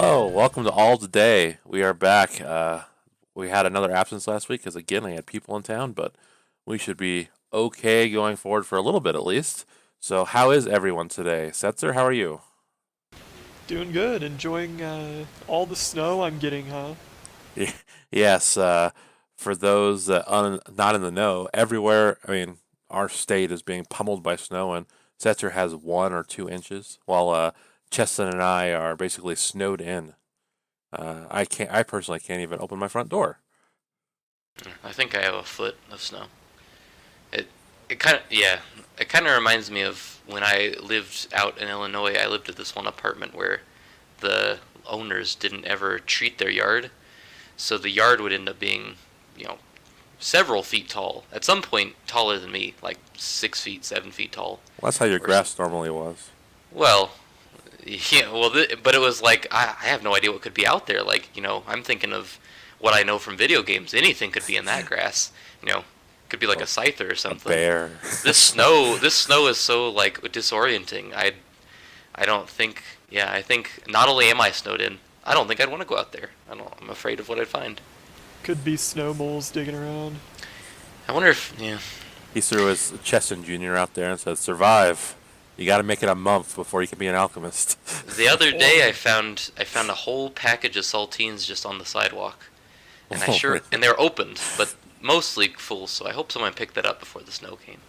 Hello, welcome to All Today. We are back. We had another absence last week because, again, I had people in town, but we should be okay going forward for a little bit at least. So, how is everyone today? Setzer, how are you? Doing good, enjoying all the snow I'm getting, huh? Yes, for those not in the know, everywhere, our state is being pummeled by snow, and Setzer has 1 or 2 inches, while Cheston and I are basically snowed in. I personally can't even open my front door. I think I have a foot of snow. It it kind of yeah, it kind of reminds me of when I lived out in Illinois. I lived at this one apartment where the owners didn't ever treat their yard, so the yard would end up being, you know, several feet tall. At some point, taller than me, like 6 feet, 7 feet tall. Well, that's how your Or s- grass normally was. well, yeah, but it was like I have no idea what could be out there. Like, I'm thinking of what I know from video games. Anything could be in that grass. You know, could be like a Well, scyther or a something. bear. This snow is so like disorienting. I don't think. Yeah, I think not only am I snowed in, I don't think I'd want to go out there. I'm afraid of what I'd find. Could be snow moles digging around. I wonder if yeah. He threw his Cheston Jr. out there and said, "Survive. You got to make it a month before you can be an alchemist." The other day Or I found a whole package of saltines just on the sidewalk, and Oh, really? they were opened, but mostly full. So I hope someone picked that up before the snow came.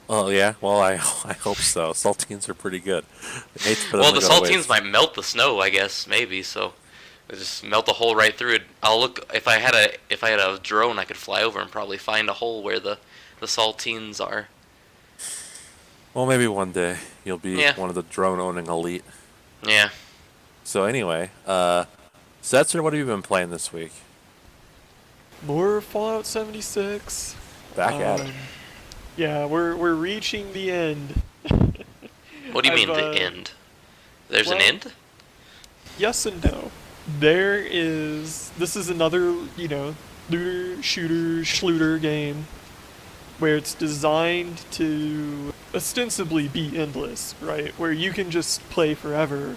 Oh yeah. Well, I hope so. Saltines are pretty good. I hate for them Well, to the go to saltines waste. might melt the snow, I guess, maybe. So it just melt a hole right through it. I'll look if I had a drone, I could fly over and probably find a hole where the saltines are. Well, maybe one day you'll be Yeah, one of the drone owning elite. yeah. So anyway, Setzer, what have you been playing this week? more Fallout 76. Back at it. Um, yeah, we're reaching the end. What do you I've mean the end? There's an well, end? yes and no. This is another, looter shooter schluter game where it's designed to ostensibly be endless, right? Where you can just play forever,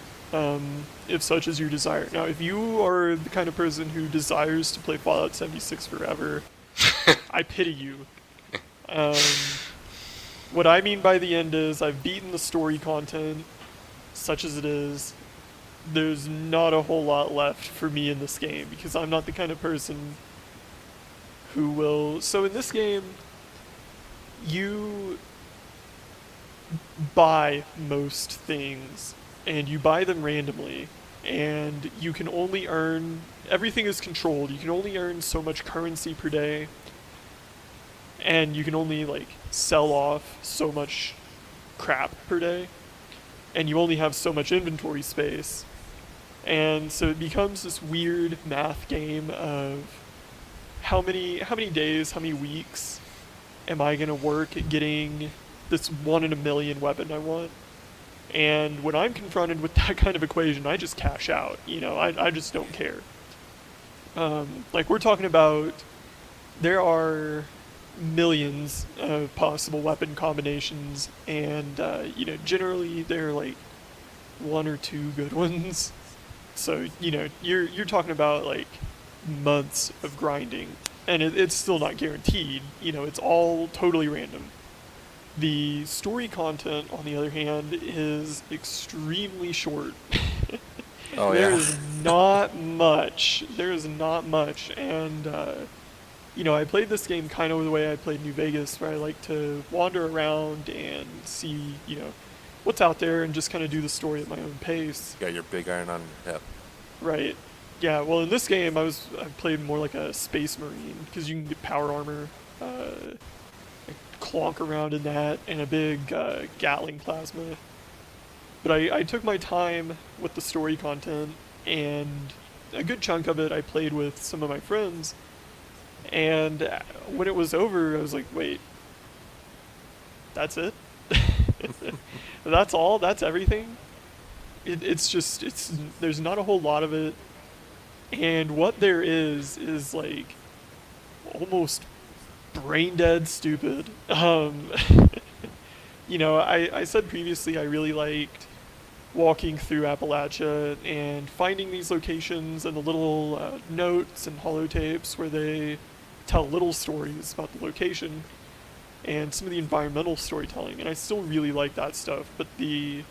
if such is your desire. Now, if you are the kind of person who desires to play Fallout 76 forever, I pity you. Um, what I mean by the end is I've beaten the story content, such as it is. There's not a whole lot left for me in this game because I'm not the kind of person who will. So in this game, you buy most things and you buy them randomly and you can only earn everything is controlled. You can only earn so much currency per day and you can only like sell off so much crap per day and you only have so much inventory space. And so it becomes this weird math game of how many days, how many weeks am I gonna work at getting this one in a million weapon I want? And when I'm confronted with that kind of equation, I just cash out. I just don't care. Like we're talking about, there are millions of possible weapon combinations, and generally they're like one or two good ones. So you're talking about like months of grinding, and it's still not guaranteed. It's all totally random. The story content, on the other hand, is extremely short. Oh There yeah. is not much. There is not much, and I played this game kind of the way I played New Vegas, where I like to wander around and see, what's out there, and just kind of do the story at my own pace. Got your big iron on your hip. Right. Yeah. Well, in this game, I played more like a space marine because you can get power armor, clonk around in that, and a big Gatling plasma. But I took my time with the story content, and a good chunk of it I played with some of my friends. And when it was over, I was like, wait, that's it? That's all? That's everything? There's not a whole lot of it. And what there is like almost brain dead stupid. I said previously I really liked walking through Appalachia and finding these locations and the little notes and holotapes where they tell little stories about the location and some of the environmental storytelling. And I still really like that stuff, but the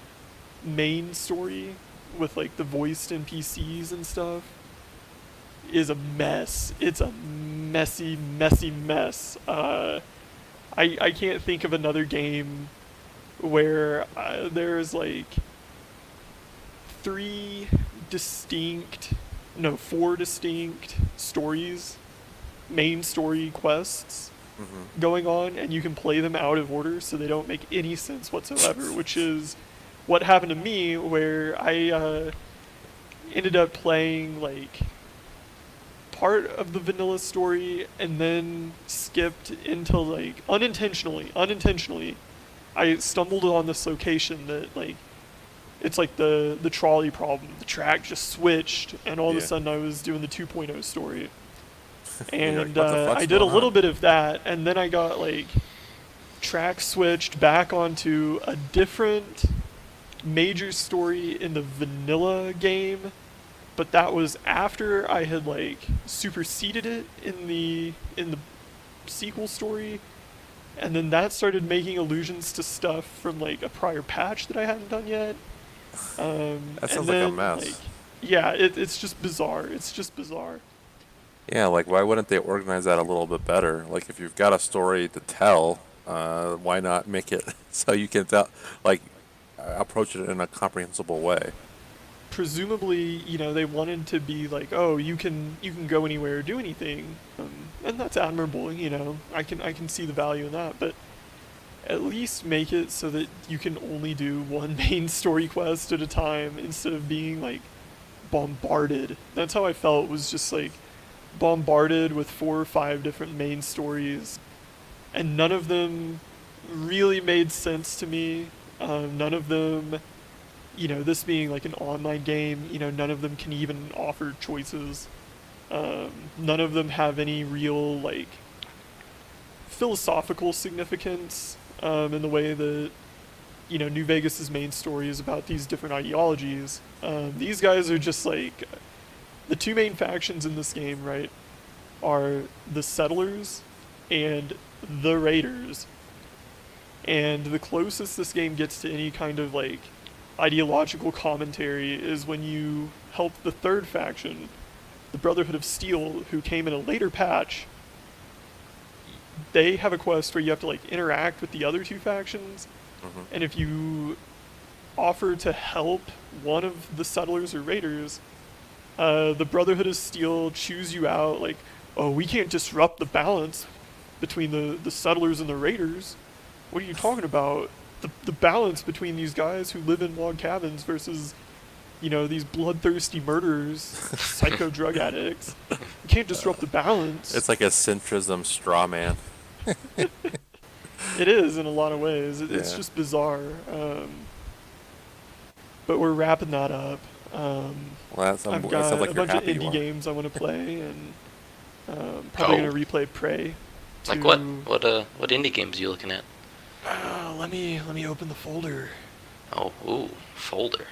main story with like the voiced NPCs and stuff is a mess. It's a messy, messy mess. I can't think of another game where there's like four distinct stories, main story quests going on, and you can play them out of order so they don't make any sense whatsoever, which is what happened to me, where I ended up playing like part of the vanilla story and then skipped into like unintentionally I stumbled on this location that like it's like the trolley problem. The track just switched, and all of a sudden I was doing the 2.0 story. And like, I did a little bit of that, and then I got like track switched back onto a different major story in the vanilla game, but that was after I had like superseded it in the sequel story, and then that started making allusions to stuff from like a prior patch that I hadn't done yet. That sounds like a mess. Like, yeah, it's just bizarre. It's just bizarre. Yeah, like why wouldn't they organize that a little bit better? Like if you've got a story to tell, why not make it so you can tell, like approach it in a comprehensible way? Presumably, they wanted to be like, oh, you can go anywhere, do anything, and that's admirable. I can see the value in that, but at least make it so that you can only do one main story quest at a time instead of being like bombarded. That's how I felt, was just like bombarded with 4 or 5 different main stories, and none of them really made sense to me. None of them, this being like an online game, none of them can even offer choices. None of them have any real like philosophical significance, in the way that New Vegas's main story is about these different ideologies. These guys are just like the 2 main factions in this game, right, are the settlers and the raiders. And the closest this game gets to any kind of like ideological commentary is when you help the 3rd faction, the Brotherhood of Steel, who came in a later patch. They have a quest where you have to like interact with the other 2 factions, and if you offer to help one of the settlers or raiders, the Brotherhood of Steel chews you out like, oh, we can't disrupt the balance between the settlers and the raiders. What are you talking about? The balance between these guys who live in log cabins versus, these bloodthirsty murderers, psycho drug addicts. You can't disrupt the balance. It's like a centrism straw man. It is in a lot of ways. It's just bizarre. But we're wrapping that up. I've got like a bunch of indie games I want to play, and probably going to replay Prey. Like what? What indie games are you looking at? Let me open the folder. Oh, ooh, folder.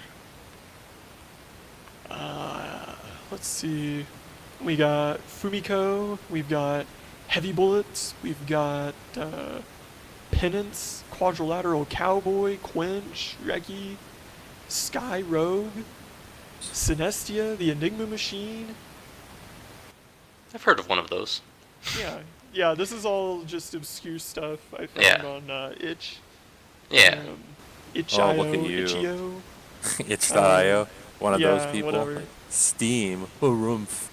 Let's see. We got Fumiko. We've got Heavy Bullets. We've got Penance, Quadrilateral Cowboy, Quench, Reki, Sky Rogue, Synestia, The Enigma Machine. I've heard of one of those. Yeah, this is all just obscure stuff I found on Itch. Yeah. Itch.io, look at you. Itch.io. Itch.io, one of those people. Whatever. Steam, Oomph.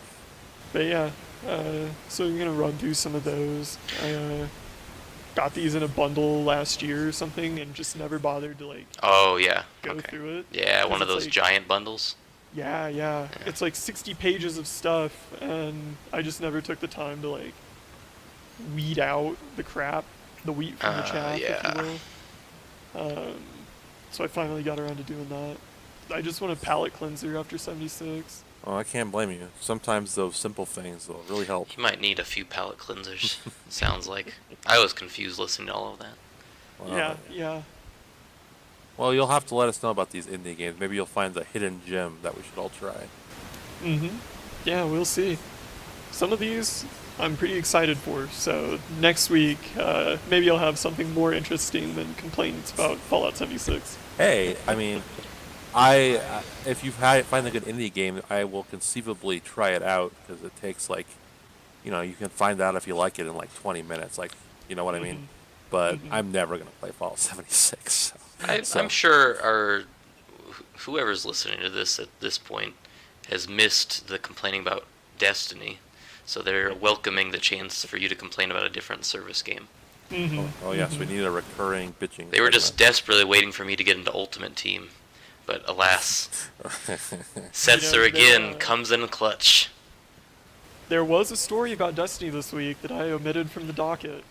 But yeah, so I'm gonna run through some of those. I got these in a bundle last year or something, and just never bothered to like. Oh yeah. Go through it. Yeah, one of those like, giant bundles. Yeah. It's like 60 pages of stuff, and I just never took the time to like weed out the crap, the wheat from the chaff, if you will. So I finally got around to doing that. I just want a palate cleanser after 76. Oh, I can't blame you. Sometimes those simple things will really help. You might need a few palate cleansers. Sounds like. I was confused listening to all of that. Wow. Yeah. Well, you'll have to let us know about these indie games. Maybe you'll find a hidden gem that we should all try. Mm-hmm. Yeah, we'll see. Some of these I'm pretty excited for. So next week, maybe I'll have something more interesting than complaints about Fallout 76. Hey, I mean, if you find a good indie game, I will conceivably try it out because it takes like, you can find out if you like it in like 20 minutes. Like, you know what I mean? Mm-hmm. But Mm-hmm. I'm never gonna play Fallout 76. I'm So, sure whoever's listening to this at this point has missed the complaining about Destiny, so they're welcoming the chance for you to complain about a different service game. Mm-hmm. oh yes, we Mm-hmm. need a recurring bitching. They were just segment. desperately waiting for me to get into Ultimate Team, but alas, Setzer again there, comes in clutch. there was a story about Destiny this week that I omitted from the docket.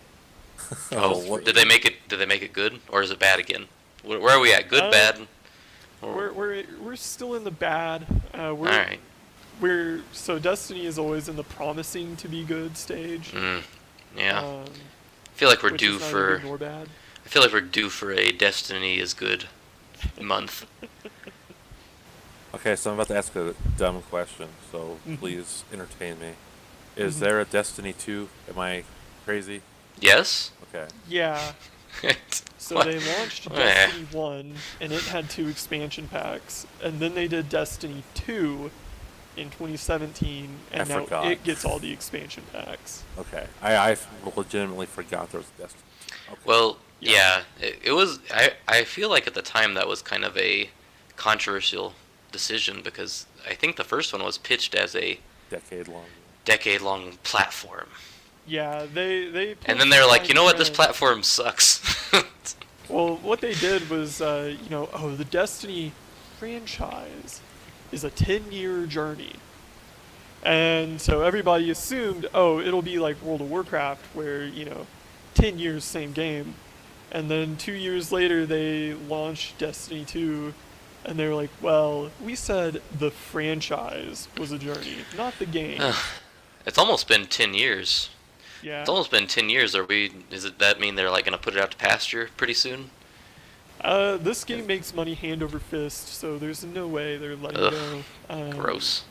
Oh, what? did they make it? Did they make it good, or is it bad again? Where are we at? Good, Uh, bad? We're still in the bad. All right. So Destiny is always in the promising to be good stage. Yeah. Um, I feel like we're which due is neither for. good nor bad. I feel like we're due for a Destiny is good month. Okay, so I'm about to ask a dumb question, so Mhm. please entertain me. Is Mhm. there a Destiny 2? Am I crazy? Yes. Okay. Yeah. So What? they launched Eh. Destiny 1, and it had 2 expansion packs. And then they did Destiny 2 in 2017, and I now forgot. it gets all the expansion packs. Okay. I legitimately forgot there was a Destiny 2. Okay. Well, Yeah. yeah, it was. I feel like at the time that was kind of a controversial decision because I think the first one was pitched as a Decade long. decade-long platform, Yeah, they and then they're like, pushed you know what, this trend. platform sucks. Well, what they did was, the Destiny franchise is a 10-year journey. And so everybody assumed, oh, it'll be like World of Warcraft, where, 10 years, same game. And then 2 years later, they launched Destiny 2, and they were like, well, we said the franchise was a journey, not the game. It's almost been 10 years. Yeah. It's almost been 10 years. Does that mean they're like gonna put it out to pasture pretty soon? This game makes money hand over fist, so there's no way they're letting it Ugh, go. Gross.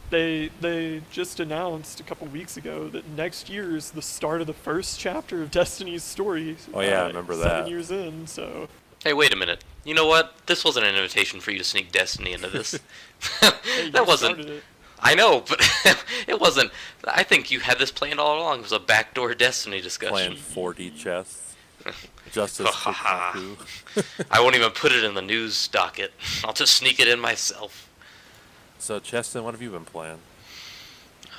They just announced a couple weeks ago that next year is the start of the first chapter of Destiny's story. Oh, yeah, I remember 7 that. years in, so Hey, wait a minute. You know what? This wasn't an invitation for you to sneak Destiny into this. hey, you That wasn't. started it. I know, but it wasn't. I think you had this planned all along. It was a backdoor Destiny discussion. Playing 4D chess. Justice Kotaku. I won't even put it in the news docket. I'll just sneak it in myself. So, Cheston, what have you been playing?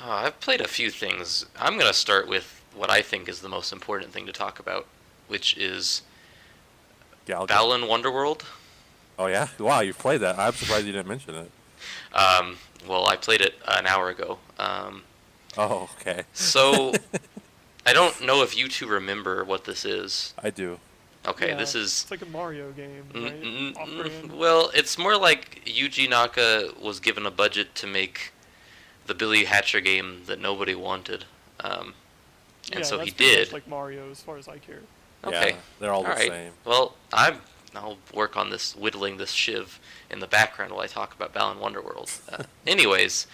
I've played a few things. I'm going to start with what I think is the most important thing to talk about, which is Galga. Balan Wonderworld. Oh, yeah? Wow, you played that. I'm surprised you didn't mention it. Well, I played it an hour ago. Oh, okay. So, I don't know if you two remember what this is. I do. Okay, Yeah, this is... It's like a Mario game, right? Off-brand. Well, it's more like Yuji Naka was given a budget to make the Billy Hatcher game that nobody wanted. And Yeah, so that's he pretty much did. like Mario, as far as I care. Okay. Yeah, they're all the right. same. Well, I'll work on this, whittling this shiv in the background while I talk about Balan Wonderworld. Anyways,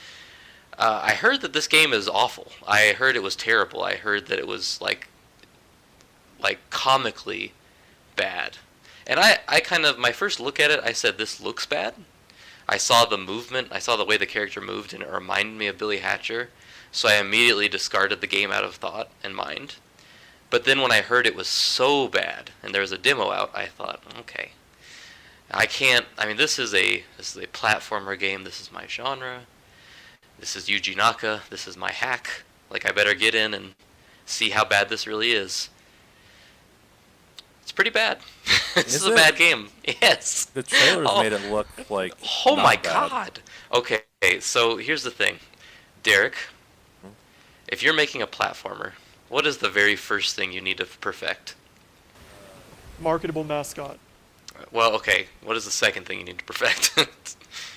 I heard that this game is awful. I heard it was terrible. I heard that it was like comically bad. And I kind of, my first look at it, I said, this looks bad. I saw the movement, I saw the way the character moved, and it reminded me of Billy Hatcher. So I immediately discarded the game out of thought and mind. But then when I heard it was so bad, and there was a demo out, I thought, okay, this is a platformer game, this is my genre, this is Yuji Naka, this is my hack, like I better get in and see how bad this really is. It's pretty bad. This is a bad game. Yes. The trailers made it look like. Oh not my bad. god. Okay, so here's the thing. Derek, if you're making a platformer, what is the very first thing you need to perfect? Marketable mascot. Well, okay, what is the second thing you need to perfect?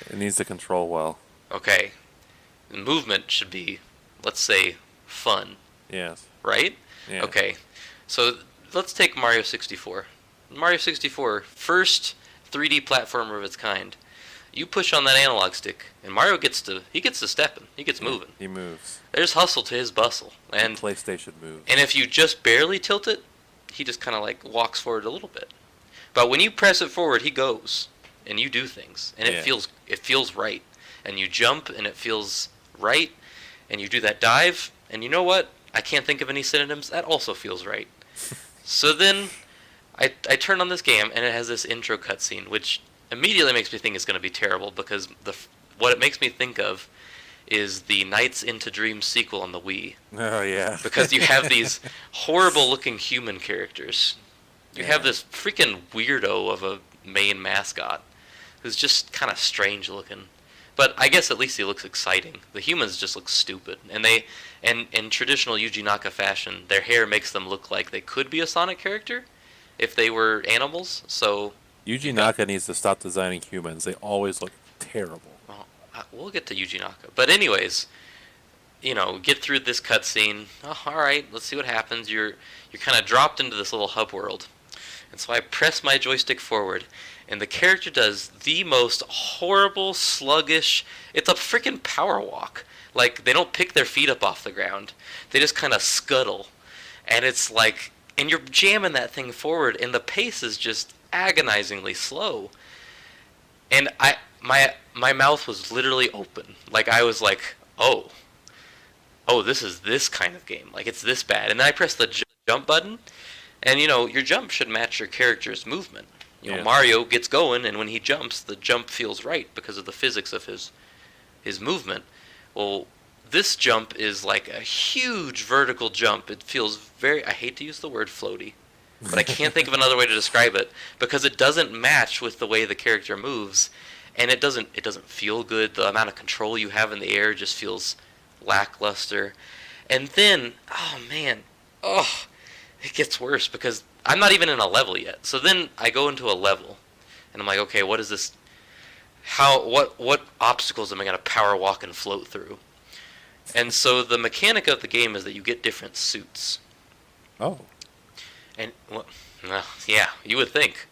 It needs to control well. Okay, the movement should be, let's say, fun, Yes. right? Yeah. Okay, so let's take Mario 64. Mario 64, first 3D platformer of its kind. You push on that analog stick, and Mario gets to stepping. He gets moving. He moves. There's hustle to his bustle, and The PlayStation moves. and if you just barely tilt it, he just kind of like walks forward a little bit. But when you press it forward, he goes, and you do things, and Yeah. it feels right. And you jump, and it feels right, and you do that dive, and you know what? I can't think of any synonyms. That also feels right. So then, I turn on this game, and it has this intro cutscene, which immediately makes me think it's going to be terrible because what it makes me think of is the Nights into Dreams sequel on the Wii. Oh, yeah. Because you have these horrible-looking human characters. You have this freaking weirdo of a main mascot who's just kind of strange-looking. But I guess at least he looks exciting. The humans just look stupid. And in traditional Yuji Naka fashion, their hair makes them look like they could be a Sonic character if they were animals. So Yuji Naka needs to stop designing humans. They always look terrible. well, we'll get to Yuji Naka. But anyways, get through this cutscene. Oh, all right, let's see what happens. You're kind of dropped into this little hub world. And so I press my joystick forward, and the character does the most horrible, sluggish... It's a freaking power walk. Like, they don't pick their feet up off the ground. They just kind of scuttle. And it's like... And you're jamming that thing forward, and the pace is just agonizingly slow. And my mouth was literally open. Like, I was like, oh, this is this kind of game. Like, it's this bad. And then I pressed the jump button, and, your jump should match your character's movement. Mario gets going, and when he jumps, the jump feels right because of the physics of his movement. Well, this jump is like a huge vertical jump. It feels I hate to use the word floaty, but I can't think of another way to describe it because it doesn't match with the way the character moves, and it doesn't feel good. The amount of control you have in the air just feels lackluster. And then, oh man, it gets worse because I'm not even in a level yet. So then I go into a level, and I'm like, okay, what is this? What obstacles am I going to power walk and float through? And so the mechanic of the game is that you get different suits. Oh. And, well, yeah, you would think.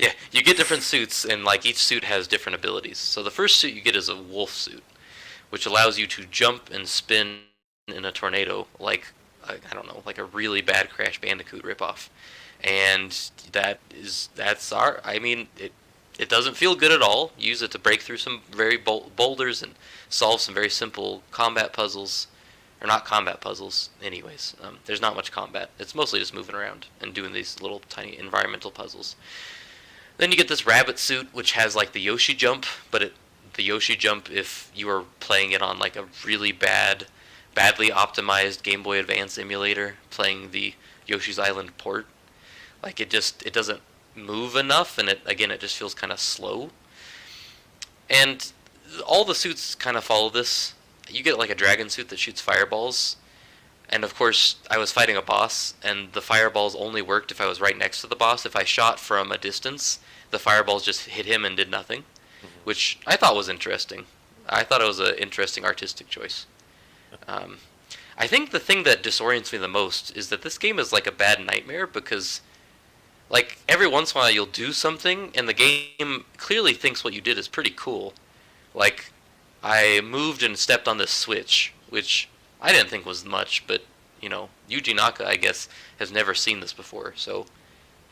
Yeah, you get different suits, and like each suit has different abilities. So the first suit you get is a wolf suit, which allows you to jump and spin in a tornado like, I don't know, like a really bad Crash Bandicoot ripoff. And it doesn't feel good at all. Use it to break through some very boulders and solve some very simple combat puzzles. Or not combat puzzles, anyways. There's not much combat. It's mostly just moving around and doing these little tiny environmental puzzles. Then you get this rabbit suit, which has like the Yoshi jump, but the Yoshi jump if you are playing it on like a really badly optimized Game Boy Advance emulator, playing the Yoshi's Island port. Like it doesn't move enough, and it just feels kind of slow. And all the suits kind of follow this. You get like a dragon suit that shoots fireballs, and of course I was fighting a boss, and the fireballs only worked if I was right next to the boss. If I shot from a distance, the fireballs just hit him and did nothing, which I thought was interesting. I thought it was an interesting artistic choice. I think the thing that disorients me the most is that this game is like a bad nightmare because, like, every once in a while you'll do something and the game clearly thinks what you did is pretty cool. Like, I moved and stepped on this switch, which I didn't think was much, but, Yuji Naka, I guess, has never seen this before, so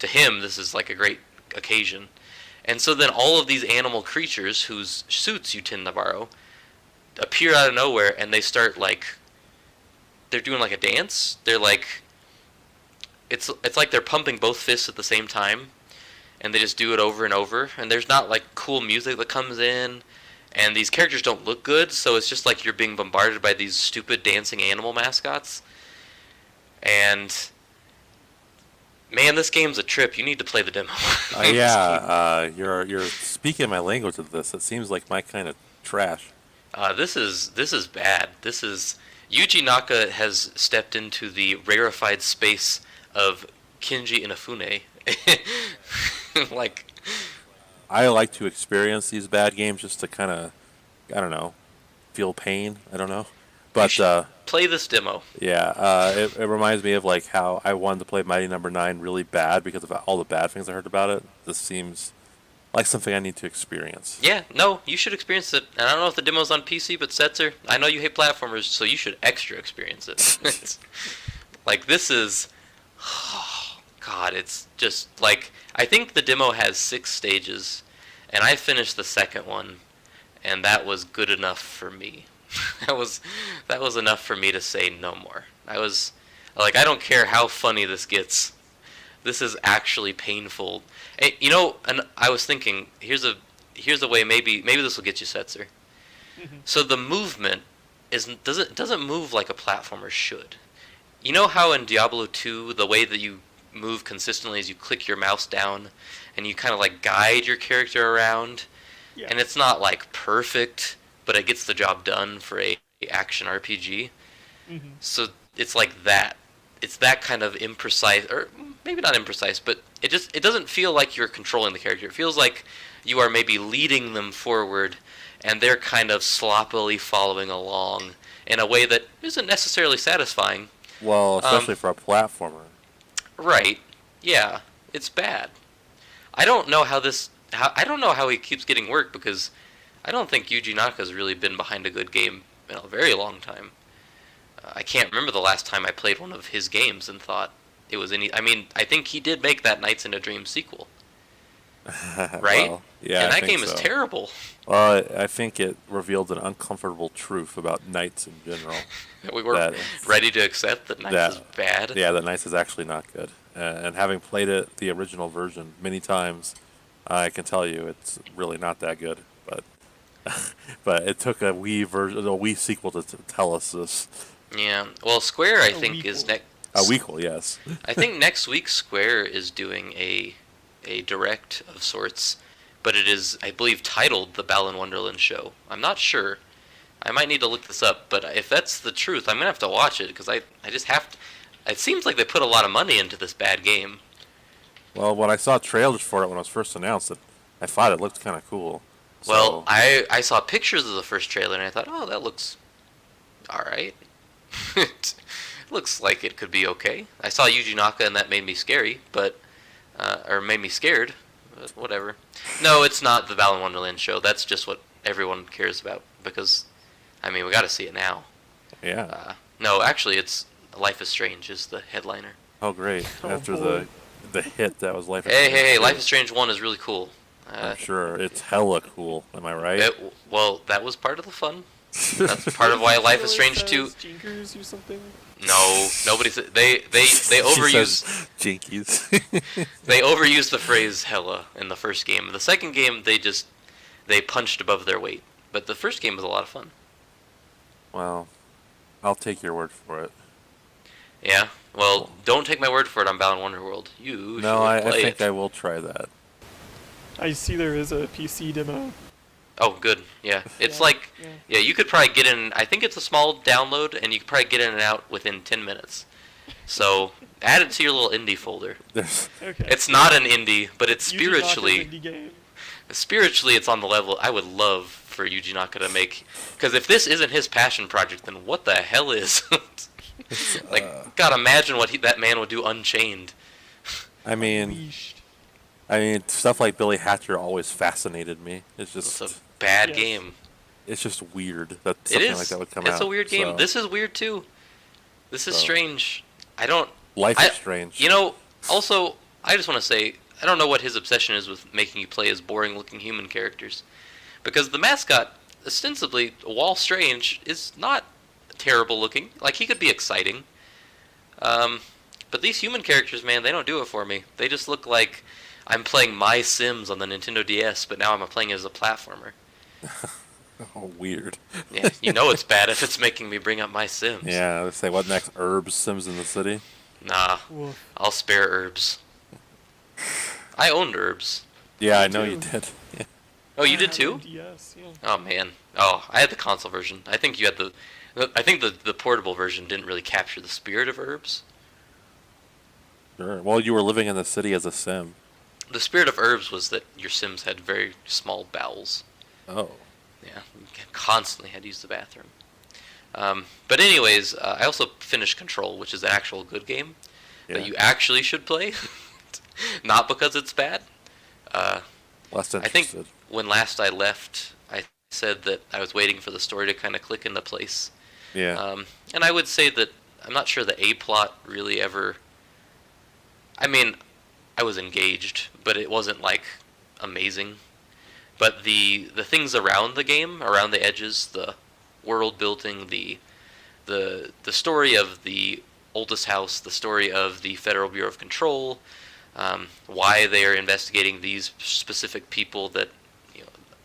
to him this is like a great occasion. And so then all of these animal creatures whose suits you tend to borrow appear out of nowhere, and they start they're doing like a dance. They're like, it's like they're pumping both fists at the same time, and they just do it over and over, and there's not like cool music that comes in, and these characters don't look good, so it's just like you're being bombarded by these stupid dancing animal mascots. And man, this game's a trip. You need to play the demo. You're speaking my language with this. It seems like my kind of trash. This is bad. Yuji Naka has stepped into the rarefied space of Kinji Inafune. I like to experience these bad games just to kind of, I don't know, feel pain. I don't know. But play this demo. Yeah, it reminds me of like how I wanted to play Mighty Number 9 really bad because of all the bad things I heard about it. This seems like something I need to experience. Yeah, no, you should experience it. And I don't know if the demo's on PC, but Setzer, I know you hate platformers, so you should extra experience it. Like, this is... Oh, God, it's just, like... I think the demo has 6 stages, and I finished the second one, and that was good enough for me. that was enough for me to say no more. I was... Like, I don't care how funny this gets. This is actually painful. And, you know, and I was thinking, here's a way maybe this will get you, Setzer. Mm-hmm. So the movement doesn't move like a platformer should. You know how in Diablo 2 the way that you move consistently is you click your mouse down and you kind of like guide your character around, Yeah. and it's not like perfect, but it gets the job done for a action RPG. Mm-hmm. So it's like that. It's that kind of imprecise, or maybe not imprecise, but it doesn't feel like you're controlling the character. It feels like you are maybe leading them forward, and they're kind of sloppily following along in a way that isn't necessarily satisfying. Well, especially for a platformer. Right. Yeah. It's bad. I don't know I don't know how he keeps getting work, because I don't think Yuji Naka's really been behind a good game in a very long time. I can't remember the last time I played one of his games and thought it was any... I mean, I think he did make that Nights in a Dream sequel. Right? Well, yeah, and I that think game is so. terrible. Well, I think it revealed an uncomfortable truth about Knights in general. We were ready to accept that Nights is bad. Yeah, that Knights is actually not good. And having played it, the original version, many times, I can tell you it's really not that good. But but it took a Wii sequel to tell us this. Yeah. Well, Square, I A think, is weequel. next... A weekly, yes. I think next week Square is doing a direct of sorts, but it is, I believe, titled The Balan Wonderland Show. I'm not sure. I might need to look this up, but if that's the truth, I'm going to have to watch it, because I just have to... It seems like they put a lot of money into this bad game. Well, when I saw trailers for it when it was first announced, I thought it looked kind of cool. Well, I saw pictures of the first trailer, and I thought, oh, that looks alright. It looks like it could be okay. I saw Yuji Naka, and that made me scary, but... or made me scared, but whatever. No, it's not the Balan Wonderland Show. That's just what everyone cares about, because, I mean, we gotta see it now. Yeah. No, actually, it's Life is Strange is the headliner. Oh, great. Oh, After boy. the hit that was Life is Hey, Strange. hey, hey, Life is Strange 1 is really cool. I'm sure. It's hella cool. Am I right? Well, that was part of the fun. That's part of why Life is Strange 2... Jinkers or something? No, nobody said... They overuse... Jinkies. They overused the phrase hella in the first game. The second game, they punched above their weight. But the first game was a lot of fun. Well, I'll take your word for it. Yeah? Well, don't take my word for it on Balan Wonderworld. You No, should I play think it. I will try that. I see there is a PC demo. Oh, good. Yeah. It's Yeah, like... yeah. Yeah, you could probably get in... I think it's a small download, and you could probably get in and out within 10 minutes. So, add it to your little indie folder. There's, Okay. It's not an indie, but it's Yuji Naka's spiritually... indie game. Spiritually, it's on the level I would love for Yuji Naka to make. Because if this isn't his passion project, then what the hell is? Like, God, imagine what that man would do Unchained. I mean, Unleashed. stuff like Billy Hatcher always fascinated me. It's It's just, a bad Yes. game. it's just weird that It something is. like that would come out. It's a weird game. so- This is weird too. This is So. strange. I don't. Life is strange. You know, also, I just want to say, I don't know what his obsession is with making you play as boring-looking human characters. Because the mascot, ostensibly, while strange, is not terrible-looking. Like, he could be exciting. But these human characters, man, they don't do it for me. They just look like I'm playing My Sims on the Nintendo DS, but now I'm playing as a platformer. Oh, weird. Yeah, you know it's bad if it's making me bring up My Sims. Yeah, let's say what next? Herbs, Sims in the City? Nah, Woof. I'll spare herbs. I owned herbs. Yeah, I Me know too. you did. Yeah. Oh, you I did had too? a DS, yeah. Oh man. Oh, I had the console version. I think you had the. I think the portable version didn't really capture the spirit of herbs. Sure. Well, you were living in the city as a Sim. The spirit of herbs was that your Sims had very small bowels. Oh. Yeah, you constantly had to use the bathroom. But anyways, I also finished Control, which is an actual good game Yeah. that you actually should play, not because it's bad. Uh, Less I think interested. when last I left, I said that I was waiting for the story to kind of click into place. Yeah. And I would say that I'm not sure the A plot really ever. I mean, I was engaged, but it wasn't like amazing. But the things around the game, around the edges, the world building, the story of the oldest house, the story of the Federal Bureau of Control, why they are investigating these specific people that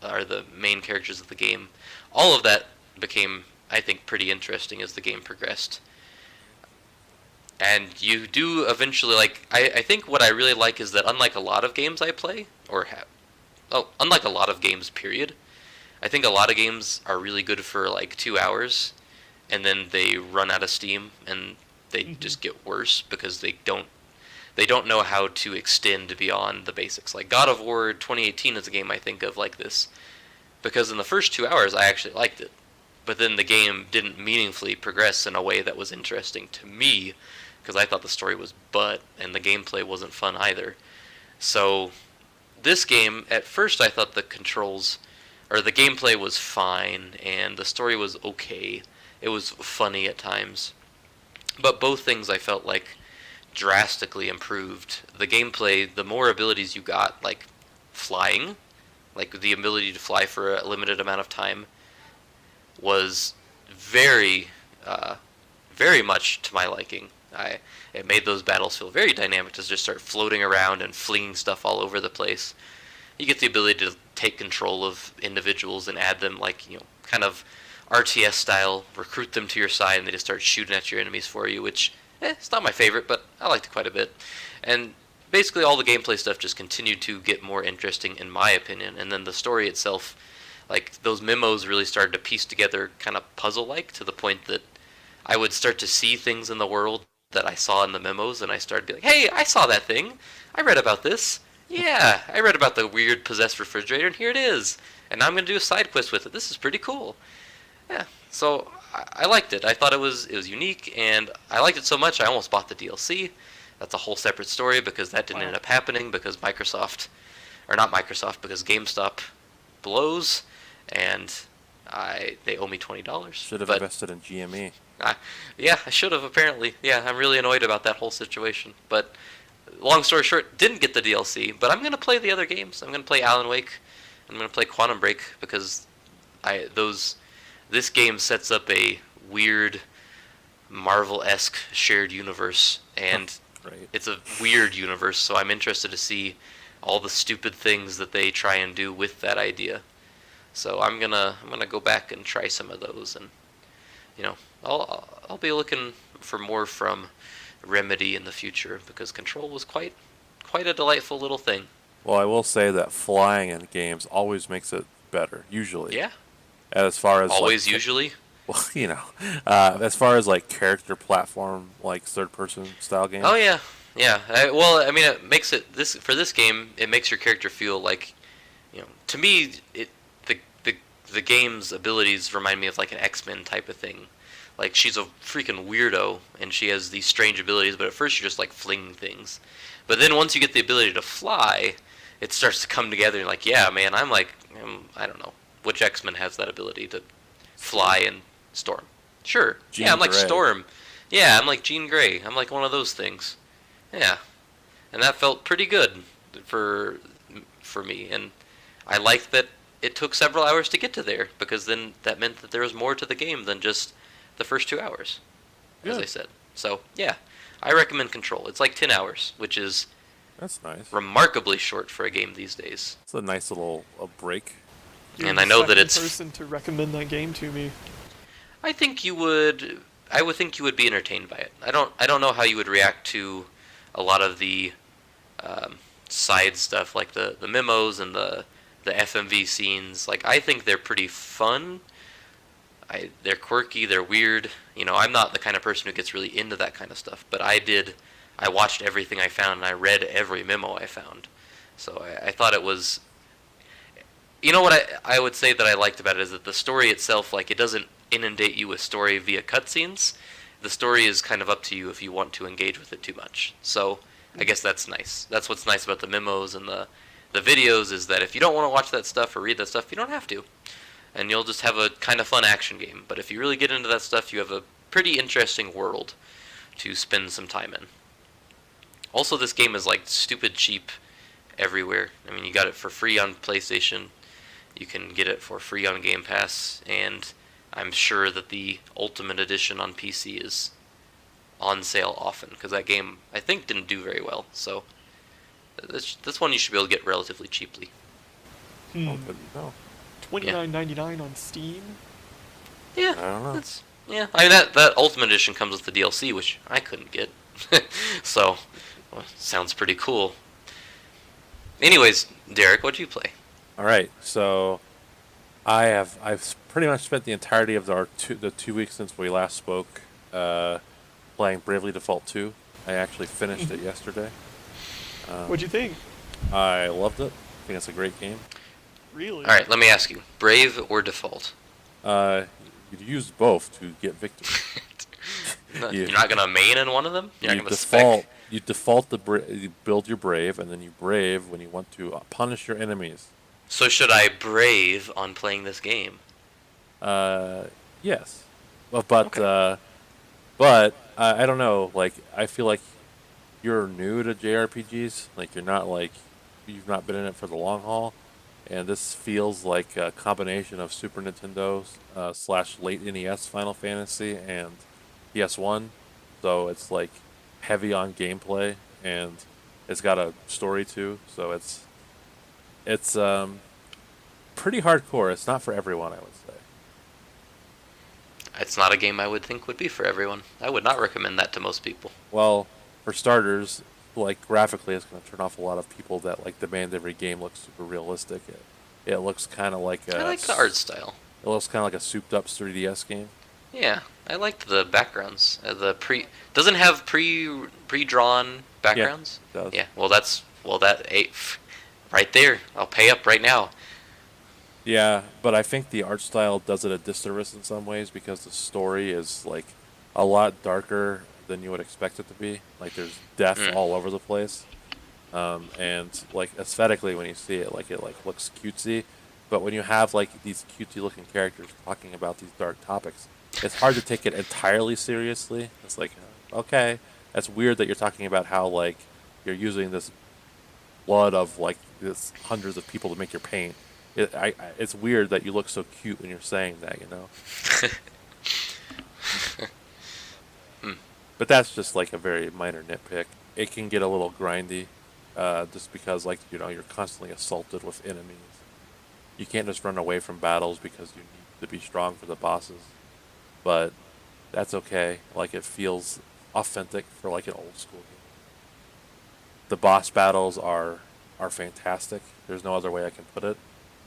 are the main characters of the game. All of that became, I think, pretty interesting as the game progressed. And you do eventually, like, I think what I really like is that unlike a lot of games I play, unlike a lot of games, period, I think a lot of games are really good for like 2 hours, and then they run out of steam, and they just get worse because they don't know how to extend beyond the basics. Like God of War 2018 is a game I think of like this, because in the first 2 hours I actually liked it, but then the game didn't meaningfully progress in a way that was interesting to me, because I thought the story was butt and the gameplay wasn't fun either. So this game, at first I thought the gameplay was fine and the story was okay. It was funny at times, but both things I felt like drastically improved. The gameplay, the more abilities you got, like flying, like the ability to fly for a limited amount of time, was very, very much to my liking. It made those battles feel very dynamic to just start floating around and flinging stuff all over the place. You get the ability to take control of individuals and add them, like, kind of RTS style, recruit them to your side, and they just start shooting at your enemies for you, which, it's not my favorite, but I liked it quite a bit. And basically all the gameplay stuff just continued to get more interesting, in my opinion, and then the story itself, like, those memos really started to piece together kind of puzzle-like, to the point that I would start to see things in the world that I saw in the memos, and I started to be like, hey, I saw that thing. I read about this. Yeah, I read about the weird possessed refrigerator, and here it is. And now I'm going to do a side quest with it. This is pretty cool. Yeah, so I liked it. I thought it was unique, and I liked it so much I almost bought the DLC. That's a whole separate story, because that didn't end up happening because because GameStop blows, and they owe me $20. Should have invested in GME. Yeah, I should have, apparently. Yeah, I'm really annoyed about that whole situation. But long story short, didn't get the DLC, but I'm going to play the other games. I'm going to play Alan Wake. I'm going to play Quantum Break, because this game sets up a weird Marvel-esque shared universe, and Right. it's a weird universe, so I'm interested to see all the stupid things that they try and do with that idea. So I'm gonna go back and try some of those, and I'll be looking for more from Remedy in the future, because Control was quite a delightful little thing. Well, I will say that flying in games always makes it better, usually. Yeah, As far as always, like, usually. well, as far as like character platform, like third-person style games. Oh yeah, yeah. It makes it for this game. It makes your character feel like, to me, the game's abilities remind me of like an X-Men type of thing. Like, she's a freaking weirdo, and she has these strange abilities, but at first you're just like flinging things. But then once you get the ability to fly, it starts to come together, and like, yeah, man, I don't know, which X-Men has that ability to fly and Storm? Sure. Jean Yeah, I'm like Grey. Storm. Yeah, I'm like Jean Grey. I'm like one of those things. Yeah. And that felt pretty good for me, and I liked that it took several hours to get to there, because then that meant that there was more to the game than just the first 2 hours, as I said. So, yeah, I recommend Control. It's like 10 hours, which is That's nice. remarkably short for a game these days. It's a nice little break. You're And the I know that second it's... person to recommend that game to me. I would think you would be entertained by it. I don't know how you would react to a lot of the side stuff, like the memos and the FMV scenes. Like, I think they're pretty fun. They're quirky, they're weird. I'm not the kind of person who gets really into that kind of stuff, but I did. I watched everything I found, and I read every memo I found. So I thought it was... What I would say that I liked about it is that the story itself, like, it doesn't inundate you with story via cutscenes. The story is kind of up to you if you want to engage with it too much. So I guess that's nice. That's what's nice about the memos and the videos, is that if you don't want to watch that stuff or read that stuff, you don't have to. And you'll just have a kind of fun action game. But if you really get into that stuff, you have a pretty interesting world to spend some time in. Also, this game is like stupid cheap everywhere. I mean, you got it for free on PlayStation. You can get it for free on Game Pass, and I'm sure that the Ultimate Edition on PC is on sale often, because that game, I think, didn't do very well. So this one you should be able to get relatively cheaply. Oh, good to know. $29.99 on Steam. Yeah, I don't know. yeah. I mean, that Ultimate Edition comes with the DLC, which I couldn't get. So, well, sounds pretty cool. Anyways, Derek, what'd you play? All right, so I've pretty much spent the entirety of the 2 weeks since we last spoke playing Bravely Default 2. I actually finished it yesterday. What'd you think? I loved it. I think it's a great game. Really? All right, let me ask you: Brave or Default? You use both to get victory. You're not gonna main in one of them. You're not You gonna default. spec. You default you build your brave, and then you brave when you want to punish your enemies. So should I brave on playing this game? Yes. Well, but Okay. I don't know. Like, I feel like you're new to JRPGs. Like, you've not been in it for the long haul, and this feels like a combination of Super Nintendo slash late NES Final Fantasy and PS1. So it's like heavy on gameplay, and it's got a story too. So it's pretty hardcore. It's not for everyone, I would say. It's not a game I would think would be for everyone. I would not recommend that to most people. Well, for starters, like graphically, it's going to turn off a lot of people that like demand every game looks super realistic. It looks kind of like I like the art style. it looks kind of like a souped up 3DS game. Yeah, I liked the backgrounds. The doesn't have pre-drawn Yeah, backgrounds. it does. Yeah, that right there. I'll pay up right now. Yeah, but I think the art style does it a disservice in some ways because the story is like a lot darker than you would expect it to be. Like there's death Mm. all over the place, and like aesthetically when you see it, like it like looks cutesy. But when you have like these cutesy looking characters talking about these dark topics, it's hard to take it entirely seriously. It's like, okay, that's weird that you're talking about how like you're using this blood of like this hundreds of people to make your paint. It's weird that you look so cute when you're saying that, you know. Hmm. But that's just like a very minor nitpick. It can get a little grindy, just because like you're constantly assaulted with enemies. You can't just run away from battles because you need to be strong for the bosses. But that's okay. Like it feels authentic for like an old school game. The boss battles are fantastic. There's no other way I can put it.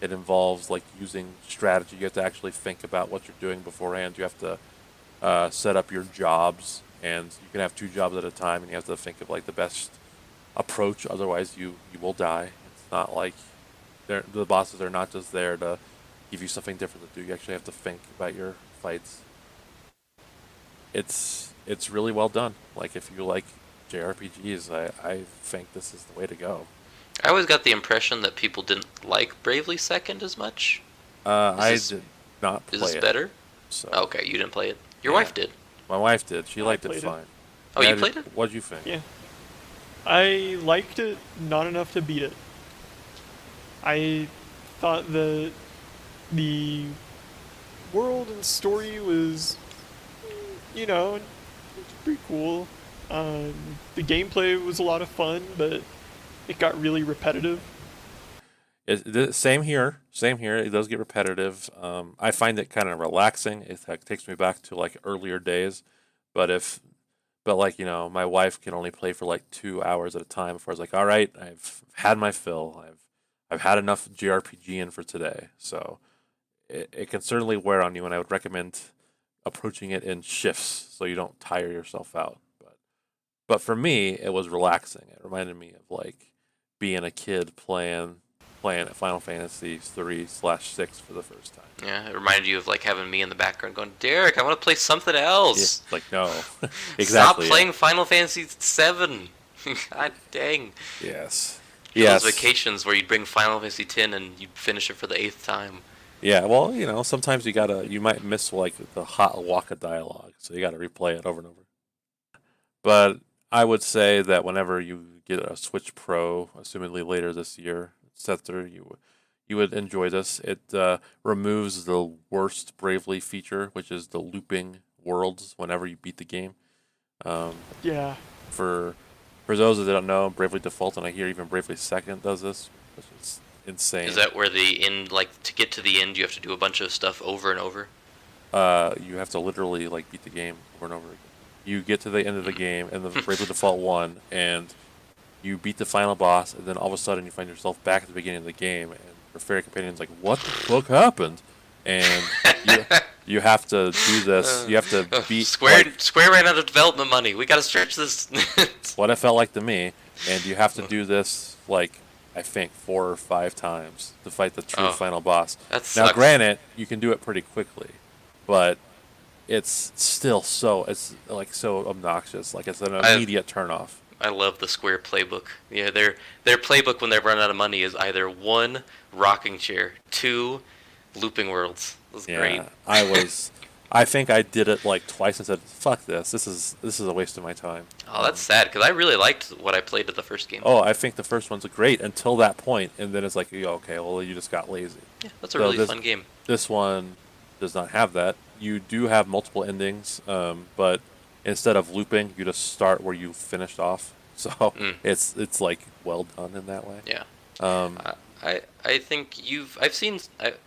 It involves like using strategy. You have to actually think about what you're doing beforehand. You have to set up your jobs, and you can have two jobs at a time, and you have to think of like the best approach. Otherwise, you will die. It's not like the bosses are not just there to give you something different to do. You actually have to think about your fights. It's really well done. Like if you like JRPGs, I think this is the way to go. I always got the impression that people didn't like Bravely Second as much. Is I this did not is play this it, better? so Okay, you didn't play it. Your yeah. wife did. My wife did. She I liked it played it. fine. Oh, you played it? What'd you think? Yeah. I liked it, not enough to beat it. I thought that the world and story was, you know, it's pretty cool. The gameplay was a lot of fun, but it got really repetitive. Same here. Same here. It does get repetitive. I find it kind of relaxing. It like, takes me back to like earlier days. But but like my wife can only play for like 2 hours at a time before I was like, all right, I've had my fill. I've had enough JRPG in for today. So it can certainly wear on you, and I would recommend approaching it in shifts so you don't tire yourself out. But for me, it was relaxing. It reminded me of like being a kid playing Final Fantasy 3/6 for the first time. Yeah, it reminded you of like having me in the background going, Derek, I want to play something Yeah, else. like no, Stop exactly. playing Final Fantasy 7. God dang. Yes. Those Yes. vacations where you'd bring Final Fantasy 10 and you'd finish it for the 8th time. Yeah. Well, sometimes you might miss like the hot Waka dialogue, so you gotta replay it over and over. But I would say that whenever you get a Switch Pro, assumingly later this year, Setzer, you would enjoy this. It removes the worst Bravely feature, which is the looping worlds whenever you beat the game. Um, Yeah. for for those that don't know, Bravely Default, and I hear even Bravely Second does this, which is insane. Is that where the end, like, to get to the end, you have to do a bunch of stuff over and over? You have to literally like beat the game over and over again. You get to the end of the game and the Bravely Default 1, and you beat the final boss, and then all of a sudden you find yourself back at the beginning of the game, and your fairy companion's like, "What the fuck happened?" And you have to do this. You have to beat Square ran out of development money. We gotta stretch this. what it felt like to me, and you have to do this like I think 4 or 5 times to fight the true final boss. That Now, sucks. granted, you can do it pretty quickly, but it's still it's like so obnoxious. Like it's an immediate turnoff. I love the Square playbook. Yeah, their playbook when they run out of money is either 1, rocking chair, 2, looping worlds. That's great. I think I did it like twice and said, "Fuck this! This is a waste of my time." Oh, that's sad because I really liked what I played at the first game. Oh, I think the first one's great until that point, and then it's like, okay, well, you just got lazy. Yeah, that's a really fun game. This one does not have that. You do have multiple endings, but instead of looping, you just start where you finished off. So it's like well done in that way. Yeah. Um, I think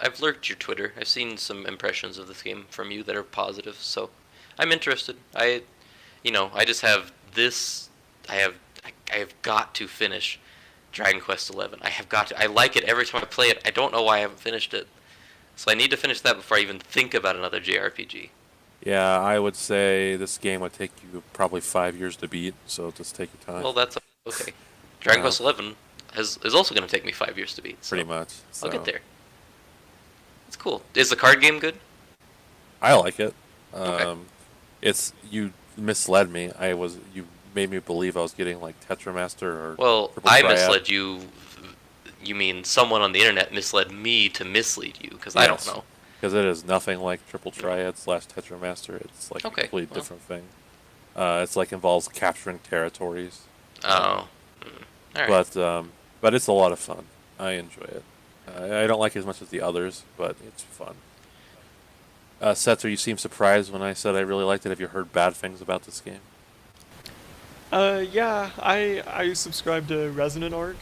I've lurked your Twitter. I've seen some impressions of this game from you that are positive, so I'm interested. I just have this. I have got to finish Dragon Quest XI. I have got to. I like it every time I play it. I don't know why I haven't finished it, so I need to finish that before I even think about another JRPG. yeah, I would say this game would take you probably 5 years to beat, so just take your time. Well, that's okay. Dragon Quest XI is also going to take me 5 years to beat. So Pretty much. I'll get So there. It's cool. Is the card game good? I like it. Okay. It's you misled me. You made me believe I was getting like Tetramaster or Well, Triple I Triad. misled you. You mean someone on the internet misled me to mislead you? Because I don't Yes. know. Because it is nothing like Triple Triad / Tetramaster. It's like Okay, a completely well. different thing. It's like involves capturing territories. Oh. All right. But it's a lot of fun. I enjoy it. I don't like it as much as the others, but it's fun. Setzer, you seem surprised when I said I really liked it. Have you heard bad things about this game? Yeah, I subscribe to Resonant Arc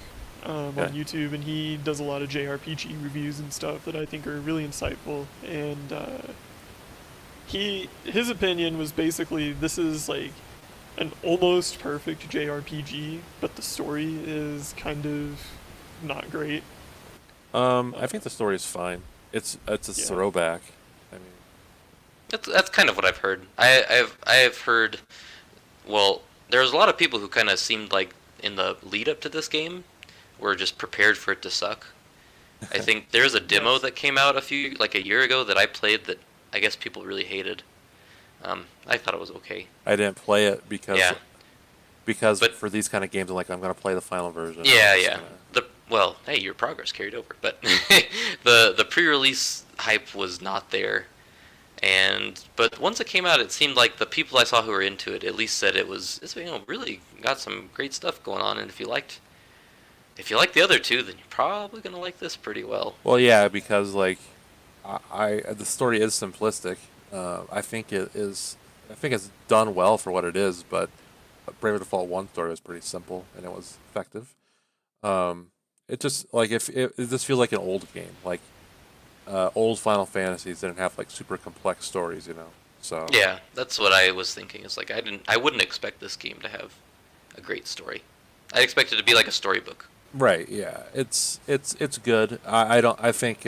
on Okay. YouTube, and he does a lot of JRPG reviews and stuff that I think are really insightful. And his opinion was basically this is like an almost perfect JRPG, but the story is kind of not great. I think the story is fine. It's a Yeah. throwback. I mean, That's kind of what I've heard. I've heard. Well, there's a lot of people who kind of seemed like in the lead up to this game were just prepared for it to suck. I think there's a demo Yes. that came out a year ago that I played that I guess people really hated. I thought it was okay. I didn't play it because Yeah. But- for these kind of games, I'm like, I'm gonna play the final version. Yeah, I'm just yeah. gonna- Well, hey, your progress carried over, but the pre-release hype was not there. But once it came out, it seemed like the people I saw who were into it at least said it's really got some great stuff going on, and if you liked the other two, then you're probably gonna like this pretty well. Well, yeah, because like, the story is simplistic. I think it is. I think it's done well for what it is, but Brave Default 1 story was pretty simple and it was effective. It just like if it just feels like an old game, like old Final Fantasies didn't have like super complex stories, So Yeah, that's what I was thinking. It's like I wouldn't expect this game to have a great story. I expect it to be like a storybook. Right, yeah, it's good. I don't. I think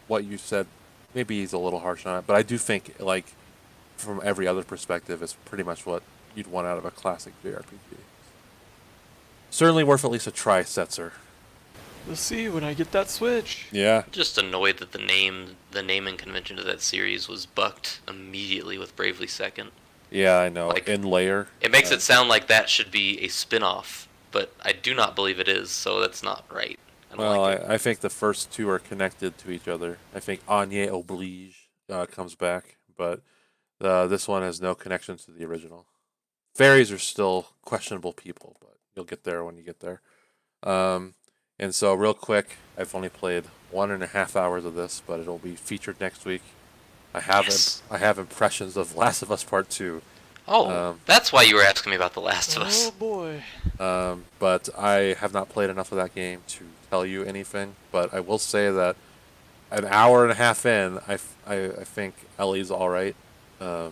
what you said maybe he's a little harsh on it, but I do think like from every other perspective, it's pretty much what you'd want out of a classic JRPG. Certainly worth at least a try, Setzer. We'll see when I get that Switch. Yeah. Just annoyed that the naming convention of that series was bucked immediately with Bravely Second. Yeah, I know. Like, In layer. it makes it sound like that should be a spin-off, but I do not believe it is, so that's not right. I don't Well, like it. I think the first two are connected to each other. I think Anya Oblige comes back, but this one has no connection to the original. Fairies are still questionable people, but you'll get there when you get there. Um, and so, real quick, I've only played 1.5 hours of this, but it'll be featured next week. Yes. I have impressions of Last of Us Part Two. Oh, Um, that's why you were asking me about The Last of Us. Oh boy. but I have not played enough of that game to tell you anything. But I will say that an hour and a half in, I think Ellie's all right. The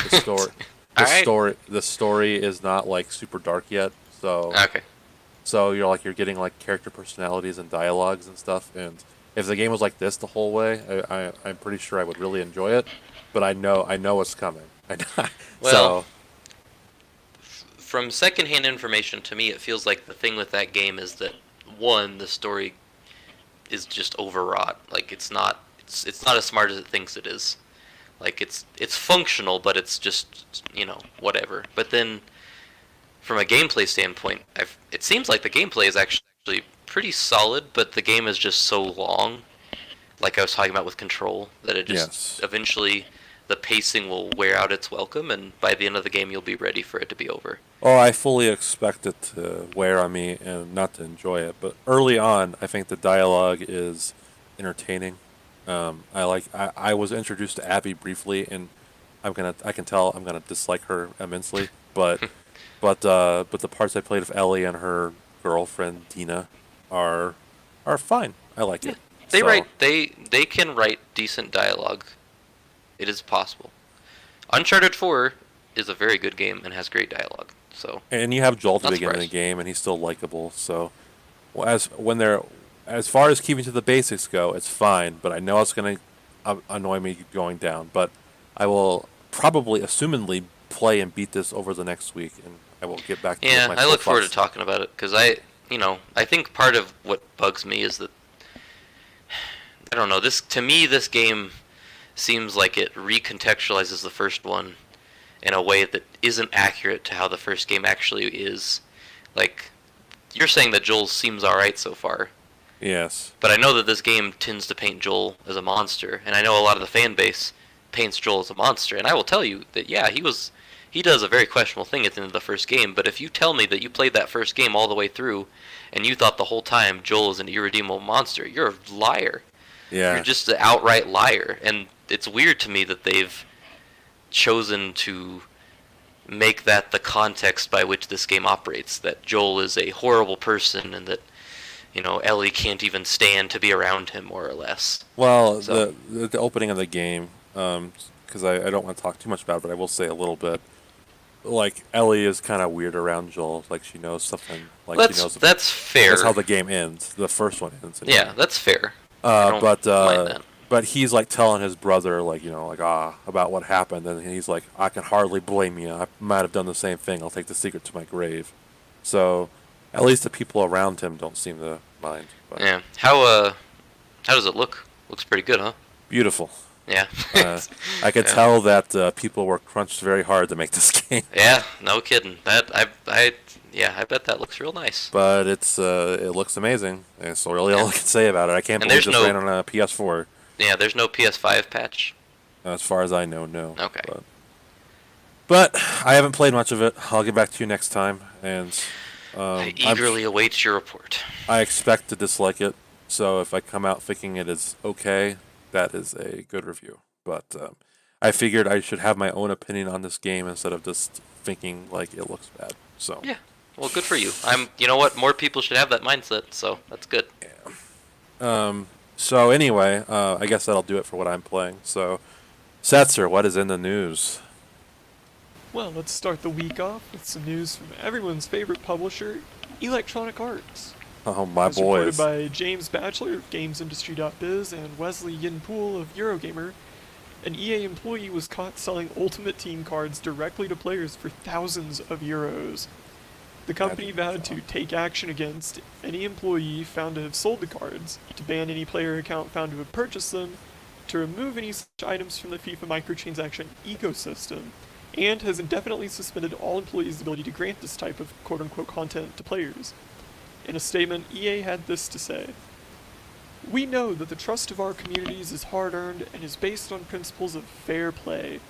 story, All right. the story is not like super dark yet. Okay. So you're getting like character personalities and dialogues and stuff. And if the game was like this the whole way, I'm pretty sure I would really enjoy it. But I know it's coming. Well, So from secondhand information, to me, it feels like the thing with that game is that one, the story is just overwrought. Like it's not as smart as it thinks it is. Like it's functional, but it's just whatever. But then from a gameplay standpoint, it seems like the gameplay is actually pretty solid, but the game is just so long. Like I was talking about with Control, that it just yes. eventually the pacing will wear out its welcome, and by the end of the game, you'll be ready for it to be over. Oh, I fully expect it to wear on me and not to enjoy it. But early on, I think the dialogue is entertaining. I was introduced to Abby briefly, and I can tell I'm gonna dislike her immensely. But but the parts I played of Ellie and her girlfriend Dina are fine. I like it. They So, write they can write decent dialogue. It is possible. Uncharted 4 is a very good game and has great dialogue. So and you have Joel at the not beginning of the surprised. game, and he's still likable. So well, as far as keeping to the basics go, it's fine. But I know it's gonna annoy me going down. But I will probably, assumedly, play and beat this over the next week, and I will get back to Yeah, my I look forward to soapbox. talking about it because I think part of what bugs me is that I don't know. This to me, this game seems like it recontextualizes the first one in a way that isn't accurate to how the first game actually is. Like, you're saying that Joel seems alright so far, Yes. but I know that this game tends to paint Joel as a monster, and I know a lot of the fan base paints Joel as a monster, and I will tell you that, yeah, he does a very questionable thing at the end of the first game, but if you tell me that you played that first game all the way through, and you thought the whole time Joel is an irredeemable monster, you're a liar. Yeah. You're just an outright liar, and it's weird to me that they've chosen to make that the context by which this game operates. That Joel is a horrible person, and that Ellie can't even stand to be around him, more or less. Well, So the opening of the game, because I don't want to talk too much about it, but I will say a little bit. Like Ellie is kind of weird around Joel. Like she knows something. Like she knows. that's fair. That's how the game ends. The first one ends. Anyway. Yeah, that's fair. I don't mind that. But he's like telling his brother about what happened, and he's like, I can hardly blame you. I might have done the same thing. I'll take the secret to my grave. So, at least the people around him don't seem to mind. But Yeah. How does it look? Looks pretty good, huh? beautiful. Yeah. I could Yeah. tell that people were crunched very hard to make this game, Yeah, no kidding. I bet that looks real nice. but it looks amazing. That's really all Yeah. I can say about it. I can't And believe there's this no- ran on a PS4. Yeah, there's no PS5 patch. As far as I know, no. Okay. But I haven't played much of it. I'll get back to you next time, and I eagerly await your report. I expect to dislike it. So if I come out thinking it is okay, that is a good review. But I figured I should have my own opinion on this game instead of just thinking like it looks bad. So Yeah. Well, good for you. You know what? More people should have that mindset, so that's good. So anyway, I guess that'll do it for what I'm playing. So, Setzer, what is in the news? Well, let's start the week off with some news from everyone's favorite publisher, Electronic Arts. Oh, my As reported boys. by James Batchelor of GamesIndustry.biz and Wesley Yinpool of Eurogamer, an EA employee was caught selling Ultimate Team cards directly to players for thousands of euros. The company vowed to take action against any employee found to have sold the cards, to ban any player account found to have purchased them, to remove any such items from the FIFA microtransaction ecosystem, and has indefinitely suspended all employees' ability to grant this type of quote-unquote content to players. In a statement, EA had this to say: "We know that the trust of our communities is hard-earned and is based on principles of fair play.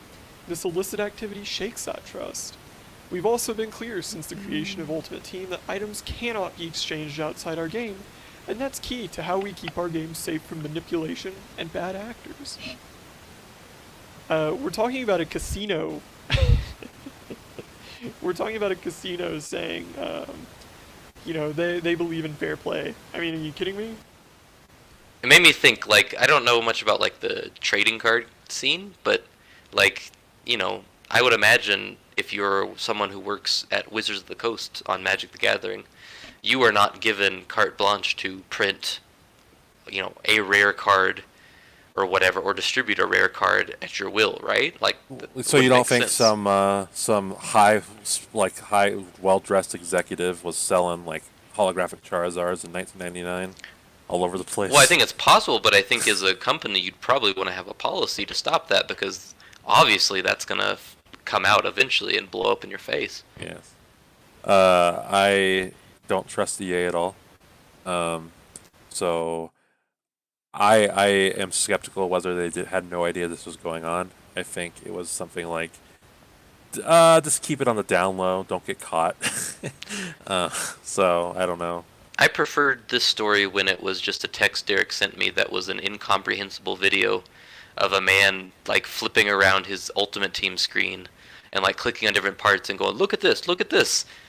This illicit activity shakes that trust. We've also been clear since the creation of Ultimate Team that items cannot be exchanged outside our game, and that's key to how we keep our games safe from manipulation and bad actors." We're talking about a casino. We're talking about a casino saying, they believe in fair play. I mean, are you kidding me? It made me think, like, I don't know much about, like, the trading card scene, but, like, I would imagine if you're someone who works at Wizards of the Coast on Magic the Gathering, you are not given carte blanche to print, a rare card or whatever, or distribute a rare card at your will, right? Like, So you don't think sense. some high well-dressed executive was selling like holographic Charizards in 1999 all over the place? Well, I think it's possible, but I think as a company, you'd probably want to have a policy to stop that, because obviously that's going to come out eventually and blow up in your face. Yes. I don't trust EA at all. So I am skeptical whether they had no idea this was going on. I think it was something like, just keep it on the down low, don't get caught. So I don't know. I preferred this story when it was just a text Derek sent me that was an incomprehensible video of a man like flipping around his Ultimate Team screen and like clicking on different parts and going, look at this,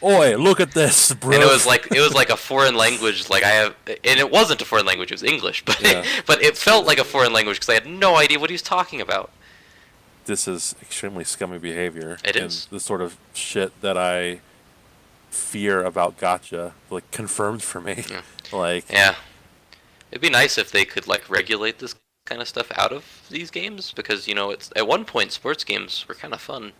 Oi, look at this, bro. And it was like a foreign language, and it wasn't a foreign language, it was English, but Yeah. but it felt like a foreign language because I had no idea what he was talking about. This is extremely scummy behavior. It and is. the sort of shit that I fear about gacha, like, confirmed for me. Yeah. Like, Yeah. It'd be nice if they could like regulate this kind of stuff out of these games, because it's at one point sports games were kind of fun.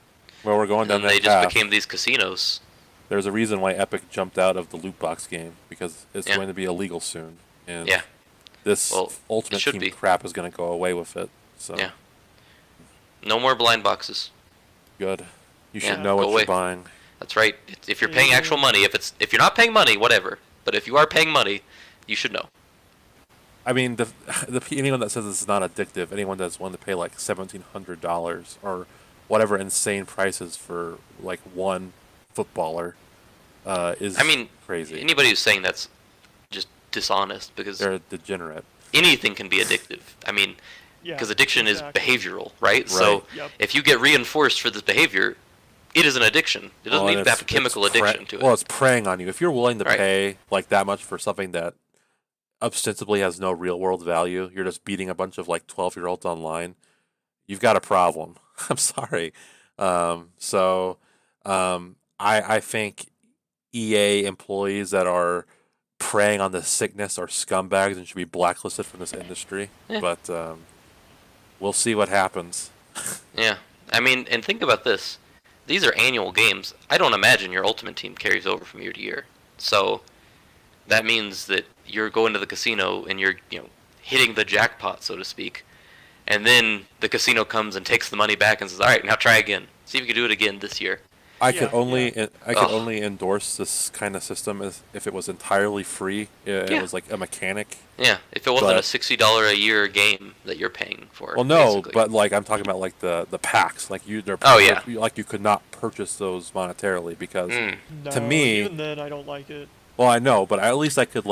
well, we're going down And that they path. just became these casinos. There's a reason why Epic jumped out of the loot box game, because it's Yeah. going to be illegal soon. And Yeah. this Well, Ultimate it should Team be. crap is going to go away with it. So Yeah. No more blind boxes. good. You Yeah, should know go what away. you're buying. That's right. If you're paying actual money, if you're not paying money, whatever. But if you are paying money, you should know. I mean, anyone that says it's not addictive, anyone that's willing to pay like $1,700 or whatever insane prices for like one footballer, is crazy. Anybody who's saying that's just dishonest, because They're degenerate. anything can be addictive. I mean, Yeah. because addiction exactly. is behavioral, right? So Yep. if you get reinforced for this behavior, it is an addiction. It doesn't Well, need to have a chemical addiction to it. Well, it's preying on you. If you're willing to Right. pay like that much for something that ostensibly has no real world value, you're just beating a bunch of like 12-year-olds online, you've got a problem. I'm sorry. I think EA employees that are preying on this sickness are scumbags and should be blacklisted from this industry. Yeah. But we'll see what happens. Yeah. I mean, and think about this. These are annual games. I don't imagine your Ultimate Team carries over from year to year. So that means that you're going to the casino and you're, hitting the jackpot, so to speak. And then the casino comes and takes the money back and says, all right, now try again. See if you can do it again this year. I Yeah, could only yeah. I could only endorse this kind of system if it was entirely free. It Yeah. was like a mechanic. Yeah, if it wasn't a But- $60 a year game that you're paying for. Well, no, basically. but like I'm talking about like the packs. Like Oh, yeah. like you could not purchase those monetarily because Mm. to No, me- even then, I don't like it. well, I know, but at least I could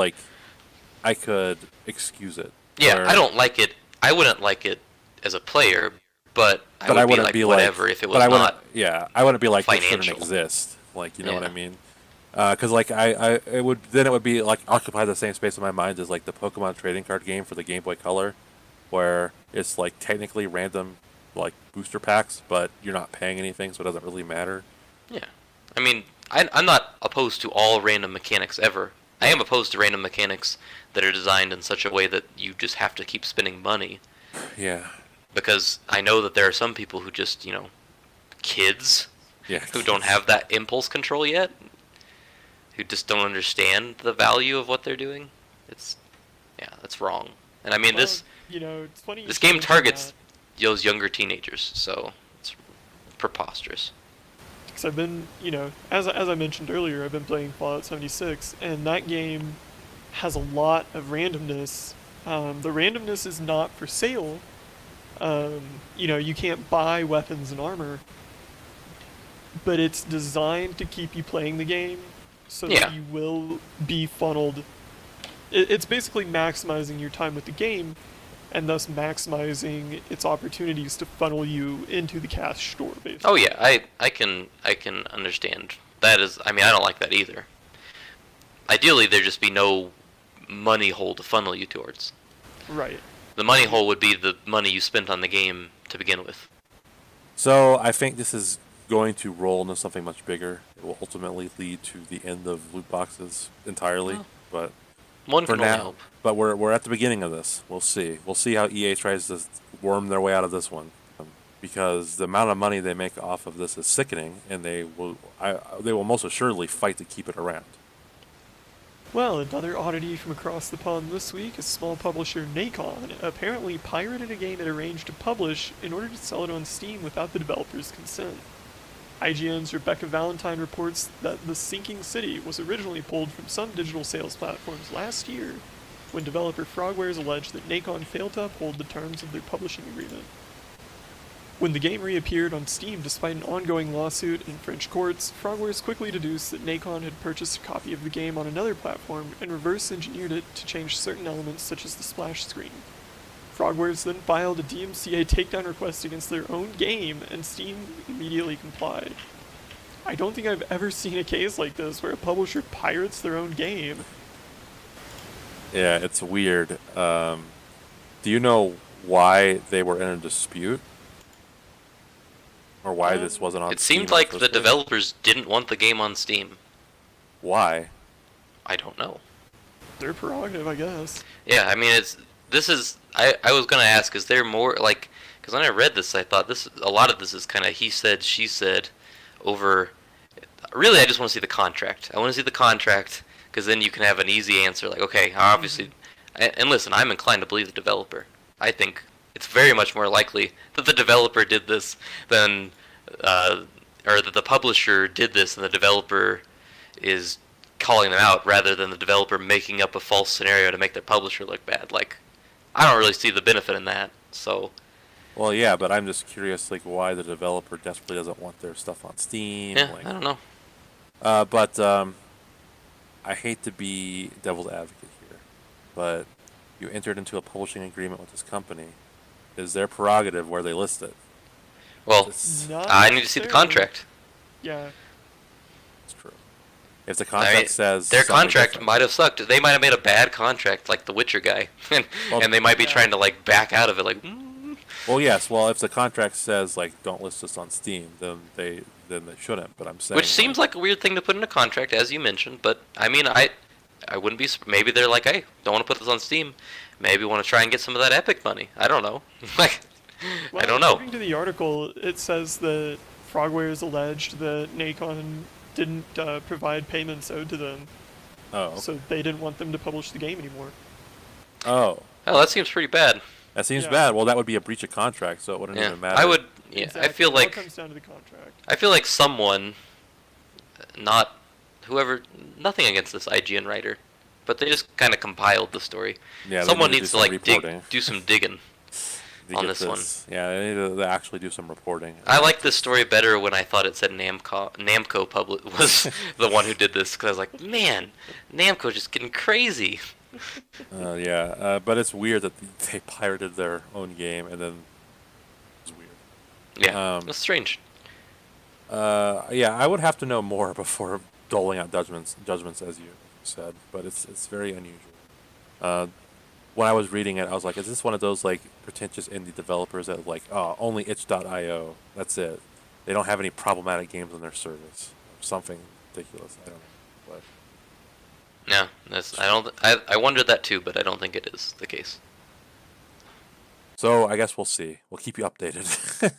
excuse it. Yeah, Where- I don't like it. I wouldn't like it as a player, but I But would I be wouldn't like be whatever like, if it but was I wouldn't, not. yeah, I wouldn't be like this shouldn't financial. exist. Like, you know what I Yeah. mean? Because like it would be like occupy the same space in my mind as like the Pokemon trading card game for the Game Boy Color, where it's like technically random like booster packs, but you're not paying anything, so it doesn't really matter. Yeah. I mean, I'm not opposed to all random mechanics ever. I am opposed to random mechanics that are designed in such a way that you just have to keep spending money. Yeah, Because I know that there are some people who just, kids yeah. who don't have that impulse control yet. who just don't understand the value of what they're doing. It's that's wrong. And I mean Well, this it's funny. You this should game mention targets that, those younger teenagers, so it's preposterous. because I've been, as I mentioned earlier, I've been playing Fallout 76, and that game has a lot of randomness. The randomness is not for sale. You can't buy weapons and armor, but it's designed to keep you playing the game so Yeah. that you will be funneled. It's basically maximizing your time with the game and thus maximizing its opportunities to funnel you into the cash store, basically. Oh yeah, I can understand. That is, I mean, I don't like that either. Ideally, there just be no money hole to funnel you towards. Right. The money hole would be the money you spent on the game to begin with. So I think this is going to roll into something much bigger. It will ultimately lead to the end of loot boxes entirely. Oh. But One for can only now, hope. but we're at the beginning of this. We'll see. We'll see how EA tries to worm their way out of this one, because the amount of money they make off of this is sickening, and they will most assuredly fight to keep it around. Well, another oddity from across the pond this week is small publisher Nacon apparently pirated a game it arranged to publish in order to sell it on Steam without the developer's consent. IGN's Rebecca Valentine reports that The Sinking City was originally pulled from some digital sales platforms last year, when developer Frogwares alleged that Nacon failed to uphold the terms of their publishing agreement. When the game reappeared on Steam despite an ongoing lawsuit in French courts, Frogwares quickly deduced that Nacon had purchased a copy of the game on another platform and reverse-engineered it to change certain elements such as the splash screen. Frogwares then filed a DMCA takedown request against their own game, and Steam immediately complied. I don't think I've ever seen a case like this where a publisher pirates their own game. Yeah, it's weird. Do you know why they were in a dispute? Or why this wasn't on It Steam seemed in the like first the place? developers didn't want the game on Steam. Why? I don't know. Their prerogative, I guess. Yeah, I mean, I was gonna ask, is there more, like, because when I read this, I thought a lot of this is kind of he said, she said, over, really, I just want to see the contract. I want to see the contract, because then you can have an easy answer, like, okay, obviously, and listen, I'm inclined to believe the developer. I think it's very much more likely that the developer did this than, or that the publisher did this and the developer is calling them out, rather than the developer making up a false scenario to make their publisher look bad. Like, I don't really see the benefit in that, so. Well, yeah, but I'm just curious, like, why the developer desperately doesn't want their stuff on Steam. Yeah, like, I don't know. But I hate to be devil's advocate here, but you entered into a publishing agreement with this company. Is their prerogative where they list it? Well, Not I need to see the necessarily. contract. Yeah. It's true. If the contract says their something contract different- might have sucked. They might have made a bad contract, like the Witcher guy, and, Well, and they might be yeah. trying to like back out of it, like. Well, yes. Well, if the contract says like don't list this on Steam, then they shouldn't. But I'm saying Which seems like a weird thing to put in a contract, as you mentioned. But I mean, I wouldn't be. Maybe they're like, hey, don't want to put this on Steam. Maybe want to try and get some of that Epic money. I don't know. Like, Well, I don't know. According to the article, it says that Frogwares alleged that Nacon didn't provide payments owed to them, Oh. so they didn't want them to publish the game anymore. Oh. Oh, that seems pretty bad. That seems Yeah. bad. Well, that would be a breach of contract, so it wouldn't Yeah, even matter. I would. Yeah, Exactly. I feel It all like comes down to the contract. someone, not whoever, nothing against this IGN writer, but they just kind of compiled the story. Yeah, they Someone need to needs do to some like reporting. do some digging To on get this one. Yeah, they need to actually do some reporting. I like this story better when I thought it said Namco was the one who did this, because I was like, man, Namco's just getting crazy. Yeah, but it's weird that they pirated their own game, and then it's weird. Yeah, that's strange. Yeah, I would have to know more before doling out judgments, as you said, but it's very unusual. When I was reading it, I was like, is this one of those like pretentious indie developers that like, oh, only itch.io, that's it. They don't have any problematic games on their service. Or something ridiculous. I don't know. But Yeah, I wondered that too, but I don't think it is the case. so I guess we'll see. We'll keep you updated.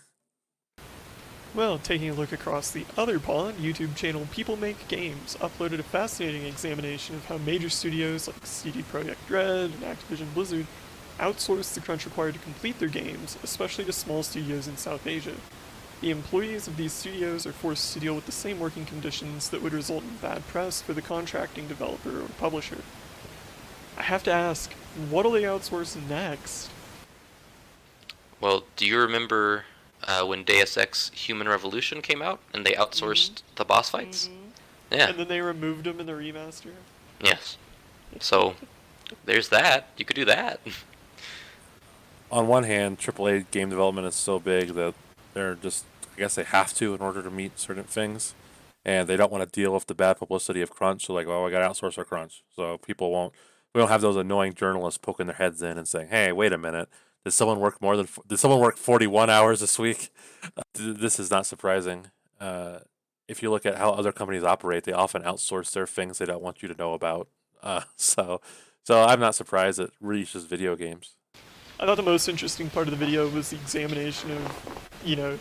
Well, taking a look across the other pond, YouTube channel People Make Games uploaded a fascinating examination of how major studios like CD Projekt Red and Activision Blizzard outsource the crunch required to complete their games, especially to small studios in South Asia. The employees of these studios are forced to deal with the same working conditions that would result in bad press for the contracting developer or publisher. I have to ask, what'll they outsource next? Well, do you remember when Deus Ex Human Revolution came out and they outsourced the boss fights? Yeah. And then they removed them in the remaster? Yes. So, there's that. You could do that. On one hand, AAA game development is so big that they're just, I guess they have to in order to meet certain things. And they don't want to deal with the bad publicity of crunch. So, like, well, we got to outsource our crunch. So people won't, we don't have those annoying journalists poking their heads in and saying, hey, wait a minute. Did someone work 41 hours this week? This is not surprising. If you look at how other companies operate, they often outsource their things they don't want you to know about. So I'm not surprised it reaches video games. I thought the most interesting part of the video was the examination of,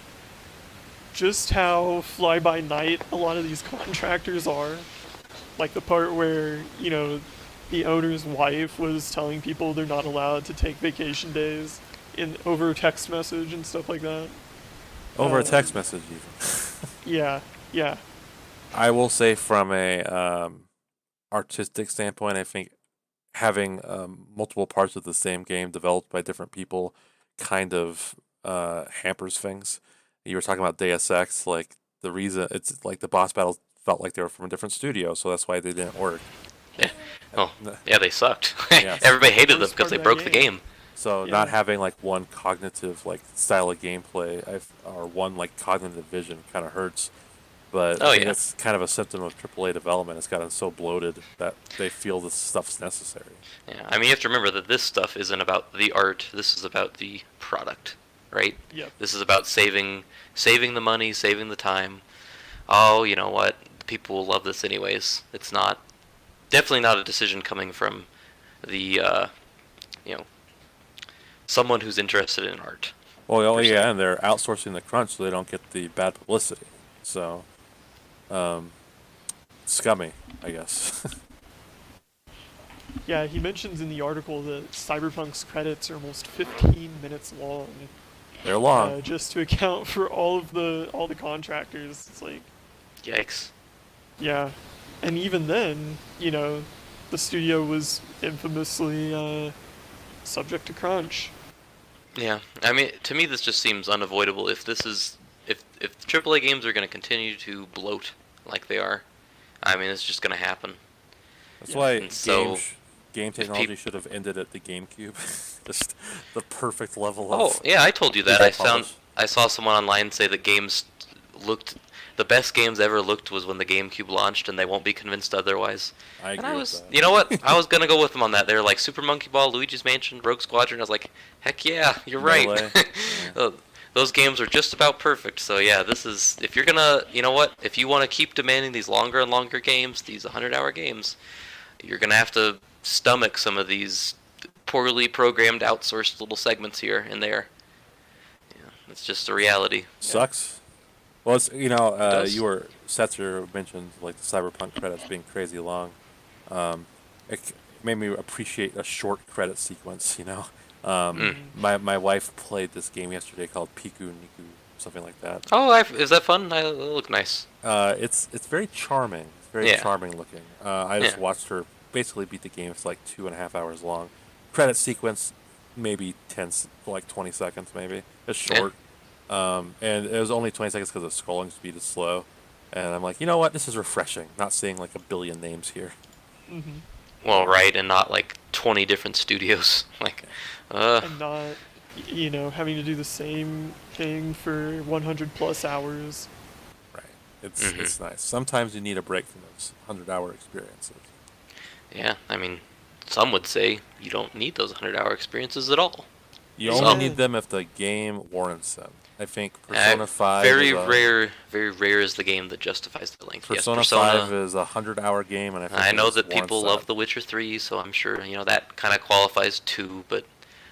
just how fly-by-night a lot of these contractors are. Like the part where, the owner's wife was telling people they're not allowed to take vacation days over text message and stuff like that. Over a text message, even. Yeah. I will say from a artistic standpoint, I think having multiple parts of the same game developed by different people kind of hampers things. You were talking about Deus Ex, like the reason it's like the boss battles felt like they were from a different studio, so that's why they didn't work. Yeah. Oh, yeah, they sucked. Yes. Everybody hated them Worst because part they of that broke the game. game. So Yeah. not having like one cognitive like style of gameplay or one like cognitive vision kind of hurts. But Oh, I think yeah. that's kind of a symptom of AAA development. It's gotten so bloated that they feel this stuff's necessary. Yeah, I mean, you have to remember that this stuff isn't about the art. This is about the product, right? Yep. This is about saving the money, saving the time. Oh, you know what? People will love this anyways. It's definitely not a decision coming from the, someone who's interested in art. Well, oh per se. yeah, and they're outsourcing the crunch so they don't get the bad publicity. So, scummy, I guess. Yeah, he mentions in the article that Cyberpunk's credits are almost 15 minutes long. They're long. Just to account for all the contractors. It's like, Yikes. yeah. And even then, the studio was infamously subject to crunch. Yeah, I mean, to me, this just seems unavoidable. If AAA games are going to continue to bloat like they are, I mean, it's just going to happen. That's Yeah. why And so, game technology should have ended at the GameCube. Just the perfect level of. Oh, yeah, I told you that. polish. I saw someone online say that games the best games ever looked was when the GameCube launched, and they won't be convinced otherwise. I agree And with that. you know what? I was gonna go with them on that. They were like Super Monkey Ball, Luigi's Mansion, Rogue Squadron. I was like, heck yeah, you're Melee, right. Those games are just about perfect. So yeah, this is if you're gonna, you know what? If you want to keep demanding these longer and longer games, these 100-hour games, you're gonna have to stomach some of these poorly programmed, outsourced little segments here and there. Yeah, it's just a reality. Sucks. Well, it's does. Setzer mentioned like the Cyberpunk credits being crazy long. It made me appreciate a short credit sequence. My wife played this game yesterday called Piku Niku, something like that. Oh, is that fun? It look nice. It's very charming. It's very Yeah. charming looking. I just Yeah. watched her basically beat the game. It's like 2.5 hours long. Credit sequence, maybe 20 seconds, maybe. It's Yeah. short. And it was only 20 seconds because the scrolling speed is slow. And I'm like, you know what? This is refreshing. Not seeing like a billion names here. Mm-hmm. Well, right, and not like 20 different studios. Like, And not, having to do the same thing for 100 plus hours. Right. Mhm. It's nice. Sometimes you need a break from those 100-hour experiences. yeah, I mean, some would say you don't need those 100-hour experiences at all. You Yeah. only need them if the game warrants them. I think Persona 5 very is a, rare is the game that justifies the length. Persona yes, 5 is a 100-hour game, and I think I know it that warrants people that. love The Witcher 3, so I'm sure that kind of qualifies too. But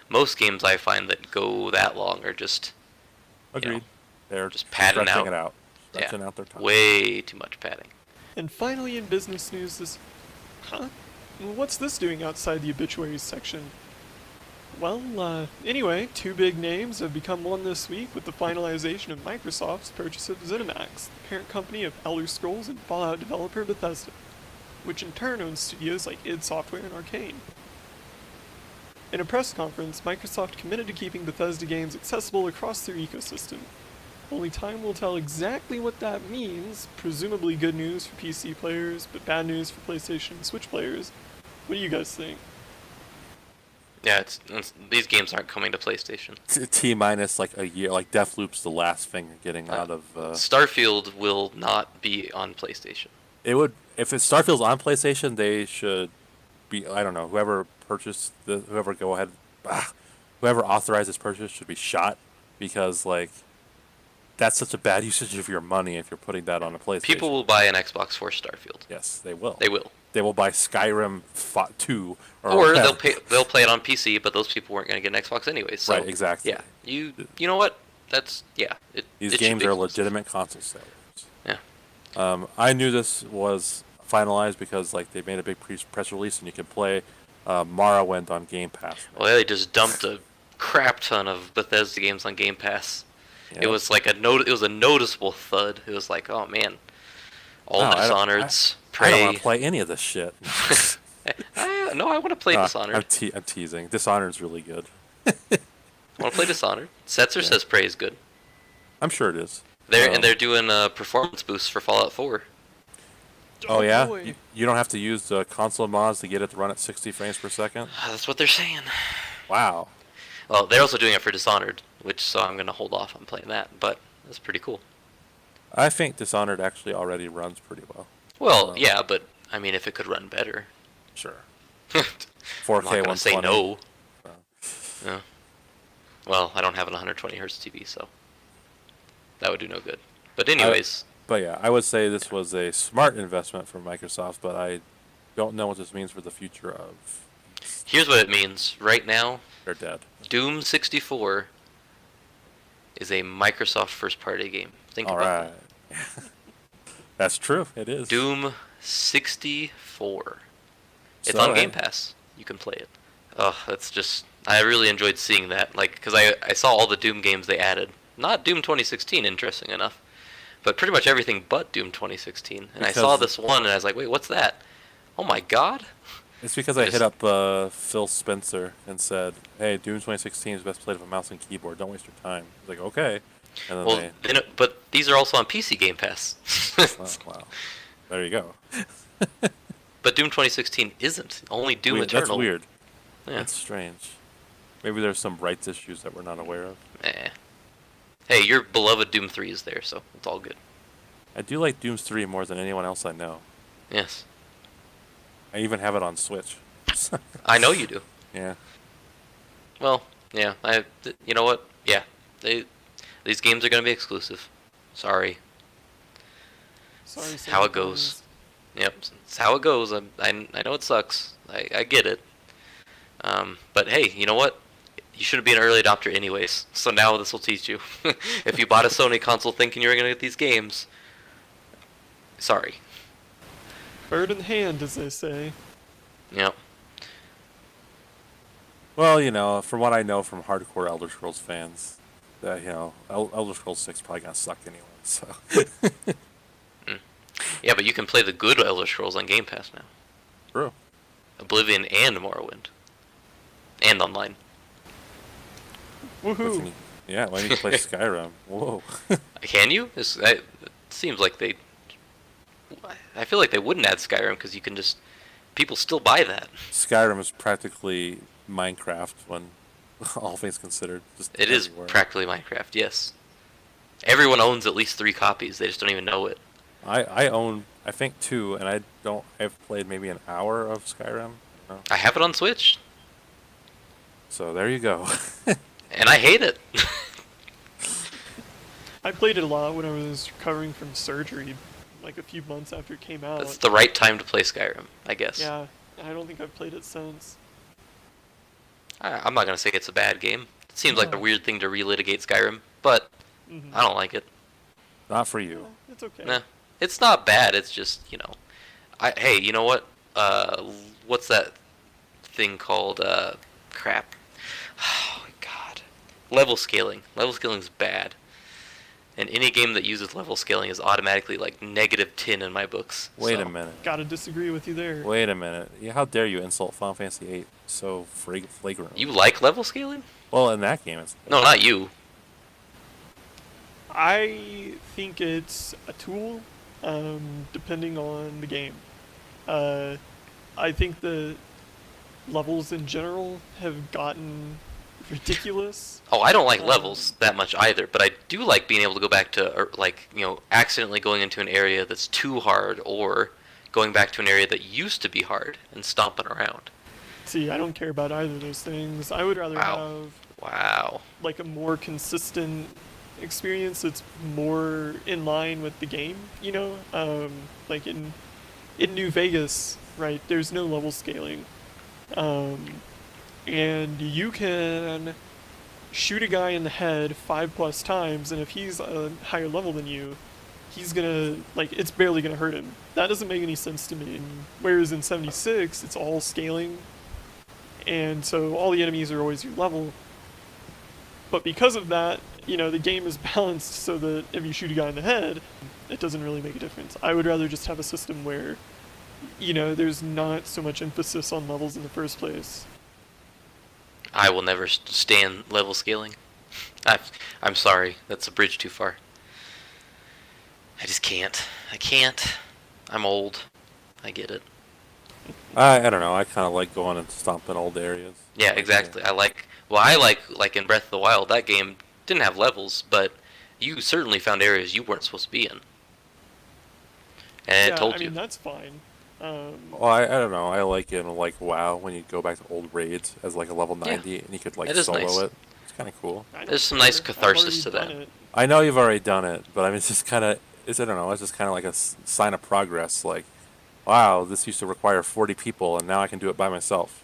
most games I find that go that long are just Agreed. They're just padding stretching out. it out. Yeah, Stretching out their time. way too much padding. And finally, in business news, Huh? What's this doing outside the obituaries section? Well, anyway, two big names have become one this week with the finalization of Microsoft's purchase of ZeniMax, the parent company of Elder Scrolls and Fallout developer Bethesda, which in turn owns studios like id Software and Arcane. In a press conference, Microsoft committed to keeping Bethesda games accessible across their ecosystem. Only time will tell exactly what that means, presumably good news for PC players, but bad news for PlayStation and Switch players. What do you guys think? Yeah, these games aren't coming to PlayStation. T minus like a year. Like Deathloop's the last thing you're getting out of. Starfield will not be on PlayStation. It would if Starfield's on PlayStation. They should be. I don't know. Whoever purchased whoever go ahead, whoever authorized this purchase should be shot because like that's such a bad usage of your money if you're putting that on a PlayStation. People will buy an Xbox for Starfield. Yes, they will. They will. They will buy Skyrim 2 or they'll play it on PC, but those people weren't going to get an Xbox anyways. So, right, exactly. Yeah, you know what? That's These games are legitimate console sellers. Yeah. I knew this was finalized because like they made a big press release and you can play Morrowind on Game Pass. Well, they just dumped a crap ton of Bethesda games on Game Pass. Yep. It was like it was a noticeable thud. It was like, oh man, all the Dishonored's. Prey. I don't want to play any of this shit. No, I want to play Dishonored. I'm teasing. Dishonored's really good. I want to play Dishonored. Setzer says Prey is good. I'm sure it is. They're doing performance boosts for Fallout 4. Oh yeah? You don't have to use the console mods to get it to run at 60 frames per second? That's what they're saying. Wow. Well, they're also doing it for Dishonored, so I'm going to hold off on playing that, but that's pretty cool. I think Dishonored actually already runs pretty well. Well, yeah, but I mean, if it could run better. Sure. 4K I'm not gonna say no. Yeah. Well, I don't have an 120 hertz TV, so that would do no good. But anyways. But yeah, I would say this was a smart investment from Microsoft, but I don't know what this means for the future of. Here's what it means. Right now, they're dead. Doom 64 is a Microsoft first-party game. Think about that. That's true. It is. Doom 64. It's on Game Pass. You can play it. Oh, that's just... I really enjoyed seeing that. Like, because I saw all the Doom games they added. Not Doom 2016, interesting enough. But pretty much everything but Doom 2016. And I saw this one, and I was like, wait, what's that? Oh my god. It's because I hit up Phil Spencer and said, hey, Doom 2016 is best played with a mouse and keyboard. Don't waste your time. He's like, okay. And then but these are also on PC Game Pass. Wow. There you go. But Doom 2016 isn't. Only Doom Eternal. That's weird. Yeah. That's strange. Maybe there's some rights issues that we're not aware of. Hey, your beloved Doom 3 is there, so it's all good. I do like Doom 3 more than anyone else I know. Yes. I even have it on Switch. I know you do. Yeah. Well, yeah. You know what? Yeah. These games are going to be exclusive. Sorry. How it goes. Yep. It's how it goes. I know it sucks. I get it. But hey, you know what? You shouldn't be an early adopter anyways. So now this will teach you. If you bought a Sony console thinking you were going to get these games, sorry. Bird in hand, as they say. Yep. Well, you know, from what I know from hardcore Elder Scrolls fans, that, you know, Elder Scrolls 6 probably gonna suck anyway, so. Yeah, but you can play the good Elder Scrolls on Game Pass now. True. Oblivion and Morrowind. And online. Woohoo! Yeah, why don't you play Skyrim? Whoa. Can you? It seems like they... I feel like they wouldn't add Skyrim because you can just... People still buy that. Skyrim is practically Minecraft when all things considered. It is practically Minecraft, yes. Everyone owns at least 3 copies. They just don't even know it. I own, I think, 2, and I've played maybe an hour of Skyrim. I have it on Switch. So there you go. And I hate it. I played it a lot when I was recovering from surgery, like a few months after it came out. That's the right time to play Skyrim, I guess. Yeah, I don't think I've played it since. I'm not going to say it's a bad game. It seems like a weird thing to relitigate Skyrim, but I don't like it. Not for you. It's okay. Nah, it's not bad. It's just hey, you know what? What's that thing called? Crap. Oh my god. Level scaling. Level scaling is bad. And any game that uses level scaling is automatically like -10 in my books. Wait so. a minute. Gotta disagree with you there. Wait a minute. Yeah, how dare you insult Final Fantasy VIII so flagrantly? You like level scaling? Well, in that game, it's No, not you. I think it's a tool, depending on the game. I think the levels in general have gotten ridiculous. Oh, I don't like levels that much either, but I do like being able to go back to, or accidentally going into an area that's too hard, or going back to an area that used to be hard and stomping around. See, I don't care about either of those things. I would rather Wow. have Wow. like a more consistent experience that's more in line with the game, like in New Vegas, right? There's no level scaling. And you can shoot a guy in the head 5+ times, and if he's a higher level than you, he's gonna, it's barely gonna hurt him. That doesn't make any sense to me. Whereas in 76, it's all scaling, and so all the enemies are always your level. But because of that, the game is balanced so that if you shoot a guy in the head, it doesn't really make a difference. I would rather just have a system where, there's not so much emphasis on levels in the first place. I will never stand level scaling. I'm sorry, that's a bridge too far. I just can't. I can't. I'm old. I get it. I don't know. I kind of like going and stomping old areas. Yeah, exactly. I like in Breath of the Wild, that game didn't have levels, but you certainly found areas you weren't supposed to be in. And it told you. I mean, that's fine. Well, I don't know. I like in WoW when you go back to old raids as like a level 90 and you could It is solo nice. it. It's kind of cool. There's some nice catharsis to that. I know you've already done it, but I mean, it's just kind of, I don't know, it's just kind of like a sign of progress. Like, wow, this used to require 40 people, and now I can do it by myself.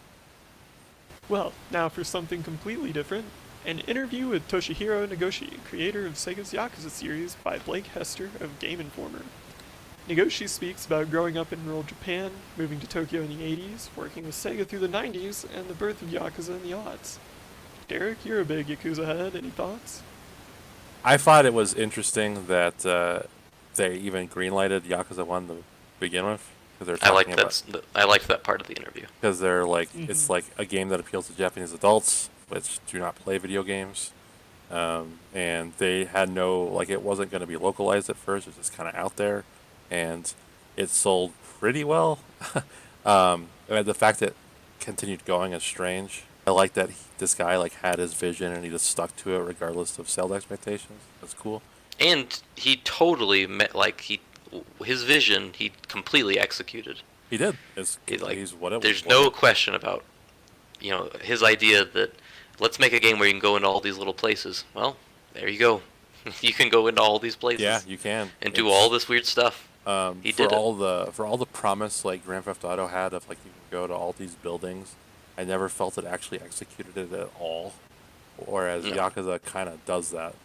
Well, now for something completely different. An interview with Toshihiro Nagoshi, creator of Sega's Yakuza series, by Blake Hester of Game Informer. Nagoshi speaks about growing up in rural Japan, moving to Tokyo in the 80s, working with Sega through the 90s, and the birth of Yakuza in the aughts. Derek, you're a big Yakuza head. Any thoughts? I thought it was interesting that they even greenlighted Yakuza 1 to begin with. Because they're talking I liked that part of the interview. Because they're like, it's like a game that appeals to Japanese adults, which do not play video games. And they had it wasn't going to be localized at first. It was just kind of out there. And it sold pretty well. The fact that it continued going is strange. I like that this guy had his vision and he just stuck to it regardless of sales expectations. That's cool. And he totally his vision he completely executed. He did. He's what it There's was. no question about his idea that let's make a game where you can go into all these little places. Well, there you go. You can go into all these places. Yeah, you can. And do all this weird stuff. He did all the promise Grand Theft Auto had of you can go to all these buildings. I never felt it actually executed it at all. Whereas Yakuza kind of does that.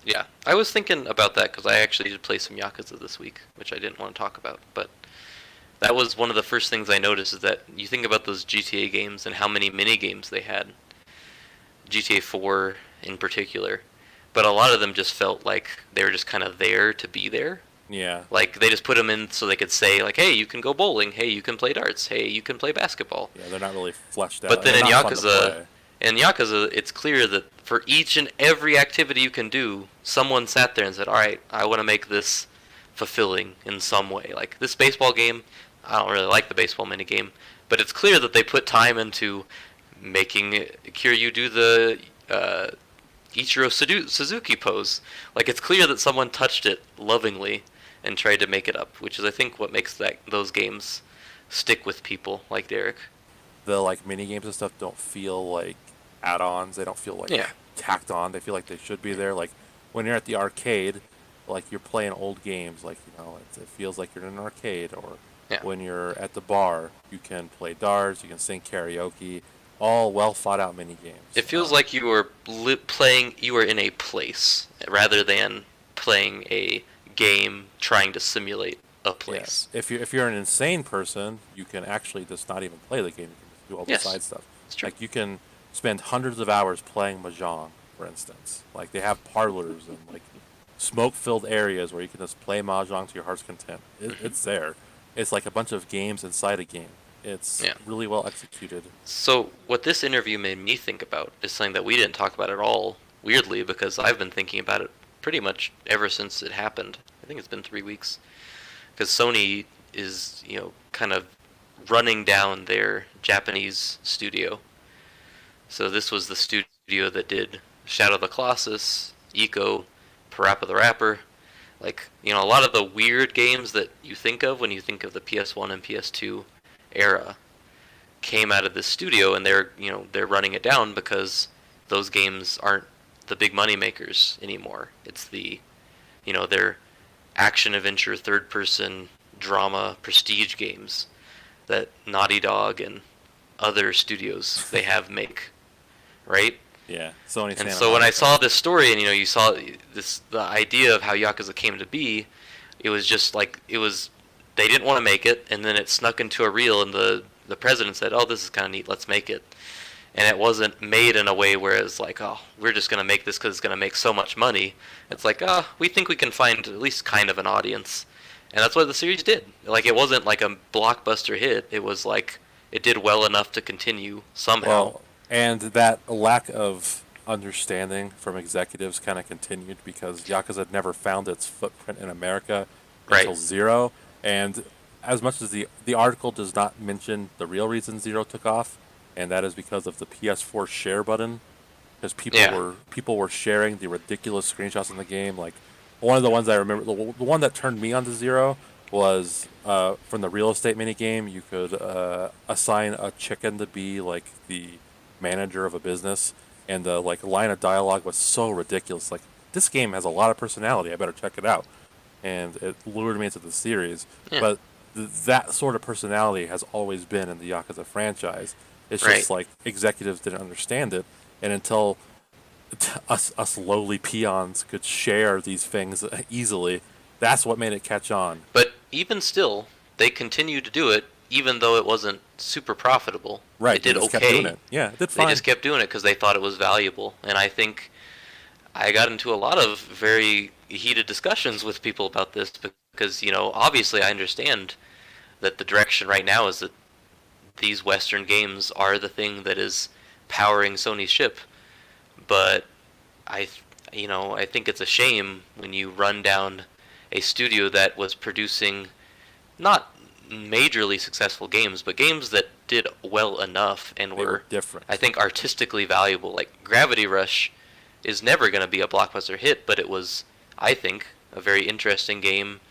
Yeah, I was thinking about that because I actually did play some Yakuza this week, which I didn't want to talk about. But that was one of the first things I noticed is that you think about those GTA games and how many mini games they had. GTA 4 in particular. But a lot of them just felt like they were just kind of there to be there. Yeah. They just put them in so they could say, hey, you can go bowling. Hey, you can play darts. Hey, you can play basketball. Yeah, they're not really fleshed out. But then in Yakuza, it's clear that for each and every activity you can do, someone sat there and said, all right, I want to make this fulfilling in some way. Like this baseball game, I don't really like the baseball minigame, but it's clear that they put time into making Kiryu do the Ichiro Suzuki pose. It's clear that someone touched it lovingly and tried to make it up, which is I think what makes those games stick with people like Derek. The mini games and stuff don't feel like add-ons. They don't feel tacked on. They feel like they should be there. When you're at the arcade, you're playing old games. It feels like you're in an arcade. Or when you're at the bar, you can play darts. You can sing karaoke. all well thought out mini games. It feels like you were playing. You were in a place rather than playing a game trying to simulate a place. Yes. If you're an insane person, you can actually just not even play the game. You can just do all the Yes, side stuff. it's true. Like you can spend hundreds of hours playing mahjong, for instance. Like they have parlors and like smoke-filled areas where you can just play mahjong to your heart's content. It's there. It's like a bunch of games inside a game. It's Yeah. really well executed. So what this interview made me think about is something that we didn't talk about at all. Weirdly, because I've been thinking about it pretty much ever since it happened. I think it's been 3 weeks. Because Sony is, kind of running down their Japanese studio. So this was the studio that did Shadow of the Colossus, Ico, Parappa the Rapper. Like, a lot of the weird games that you think of when you think of the PS1 and PS2 era came out of this studio, and they're running it down because those games aren't the big money makers anymore. It's their action adventure third person drama prestige games that Naughty Dog and other studios they have make, right? Yeah, Sony. And Santa so when I Monica. saw this story, and you saw the idea of how Yakuza came to be, it was just like they didn't want to make it, and then it snuck into a reel, and the president said, "Oh, this is kind of neat. Let's make it." And it wasn't made in a way where it's like, "Oh, we're just gonna make this because it's gonna make so much money." It's like, we think we can find at least kind of an audience, and that's what the series did. Like, it wasn't like a blockbuster hit. It was like it did well enough to continue somehow. Well, and that lack of understanding from executives kind of continued because Yakuza had never found its footprint in America until Right. Zero. And as much as the article does not mention the real reason Zero took off, and that is because of the PS4 share button, because Yeah. people were sharing the ridiculous screenshots in the game. Like one of the ones I remember, the one that turned me onto Zero was from the real estate mini game. You could assign a chicken to be like the manager of a business, and the like line of dialogue was so ridiculous. Like this game has a lot of personality. I better check it out, and it lured me into the series. Yeah. But that sort of personality has always been in the Yakuza franchise. It's Right. just like executives didn't understand it, and until us lowly peons could share these things easily, that's what made it catch on. But even still, they continued to do it, even though it wasn't super profitable. Right? It did they just okay. kept doing it. Yeah, it did They fine. just kept doing it because they thought it was valuable. And I think I got into a lot of very heated discussions with people about this because, obviously I understand that the direction right now is that these Western games are the thing that is powering Sony's ship. But I think it's a shame when you run down a studio that was producing not majorly successful games, but games that did well enough and They were different. I think, artistically valuable. Like Gravity Rush is never going to be a blockbuster hit, but it was, I think, a very interesting game,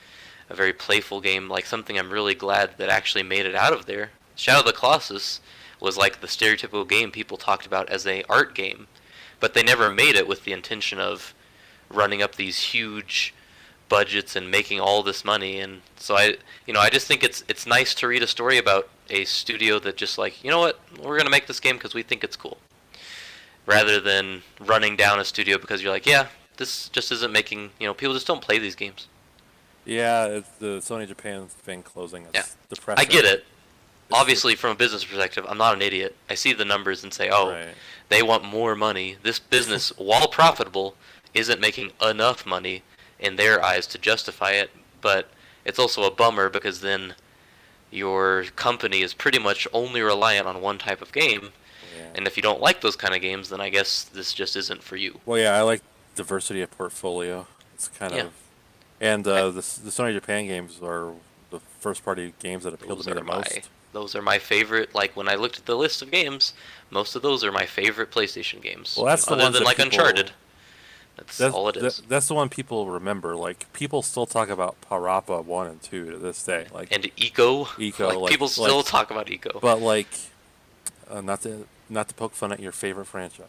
a very playful game, like something I'm really glad that actually made it out of there. Shadow of the Colossus was like the stereotypical game people talked about as a art game, but they never made it with the intention of running up these huge budgets and making all this money. And so I just think it's nice to read a story about a studio that just like, you know what, we're gonna make this game because we think it's cool, rather than running down a studio because you're like, yeah, this just isn't making, people just don't play these games. Yeah, it's the Sony Japan thing closing. It's Yeah. depressing. I get it. Obviously, from a business perspective, I'm not an idiot. I see the numbers and say, oh, Right. they want more money. This business, while profitable, isn't making enough money in their eyes to justify it. But it's also a bummer because then your company is pretty much only reliant on one type of game. Yeah. And if you don't like those kind of games, then I guess this just isn't for you. Well, yeah, I like diversity of portfolio. It's kind Yeah. of, and the Sony Japan games are the first party games that appeal to me the most. Those are my favorite. Like when I looked at the list of games, most of those are my favorite PlayStation games. Well, that's the other ones than that like people- Uncharted. That's all it is. That's the one people remember. Like people still talk about Parappa 1 and 2 to this day. Like, And Eco. Eco, like people still like- talk about Eco. but like, not to poke fun at your favorite franchise,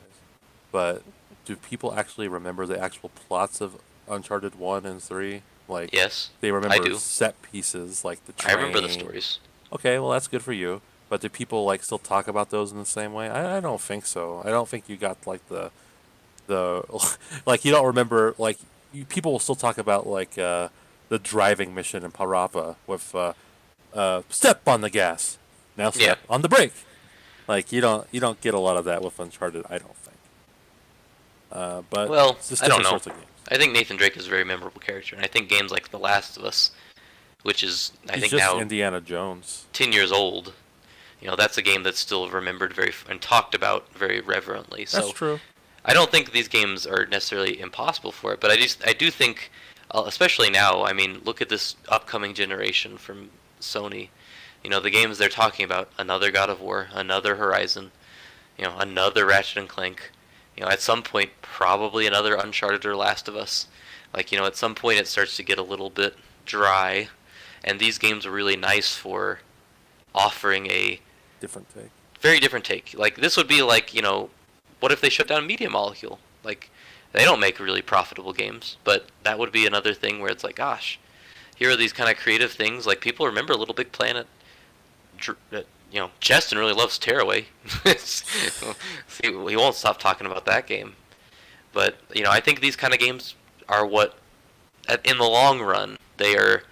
but do people actually remember the actual plots of Uncharted 1 and 3? Like, Yes, they remember I do. set pieces like the I train. remember the stories. Okay, well that's good for you. but do people like still talk about those in the same way? I don't think so. I don't think you got like the like you don't remember like people will still talk about like the driving mission in Parappa with step on the gas, now Yeah. step on the brake. Like you don't get a lot of that with Uncharted, I don't think. But Well, it's just I don't different know. sorts of games. I think Nathan Drake is a very memorable character, and I think games like The Last of Us, which is I He's think just now Indiana Jones. 10 years old, that's a game that's still remembered and talked about very reverently. That's So true. I don't think these games are necessarily impossible for it, but I do think, especially now. I mean, look at this upcoming generation from Sony. The games they're talking about: another God of War, another Horizon, another Ratchet and Clank. At some point, probably another Uncharted or Last of Us. Like, at some point it starts to get a little bit dry, and these games are really nice for offering a Different take. very different take. Like, this would be like, what if they shut down Media Molecule? Like, they don't make really profitable games, but that would be another thing where it's like, gosh, here are these kind of creative things. Like, people remember Little Big Planet. Cheston really loves Tearaway. See, he won't stop talking about that game. But, I think these kind of games are what, in the long run, they are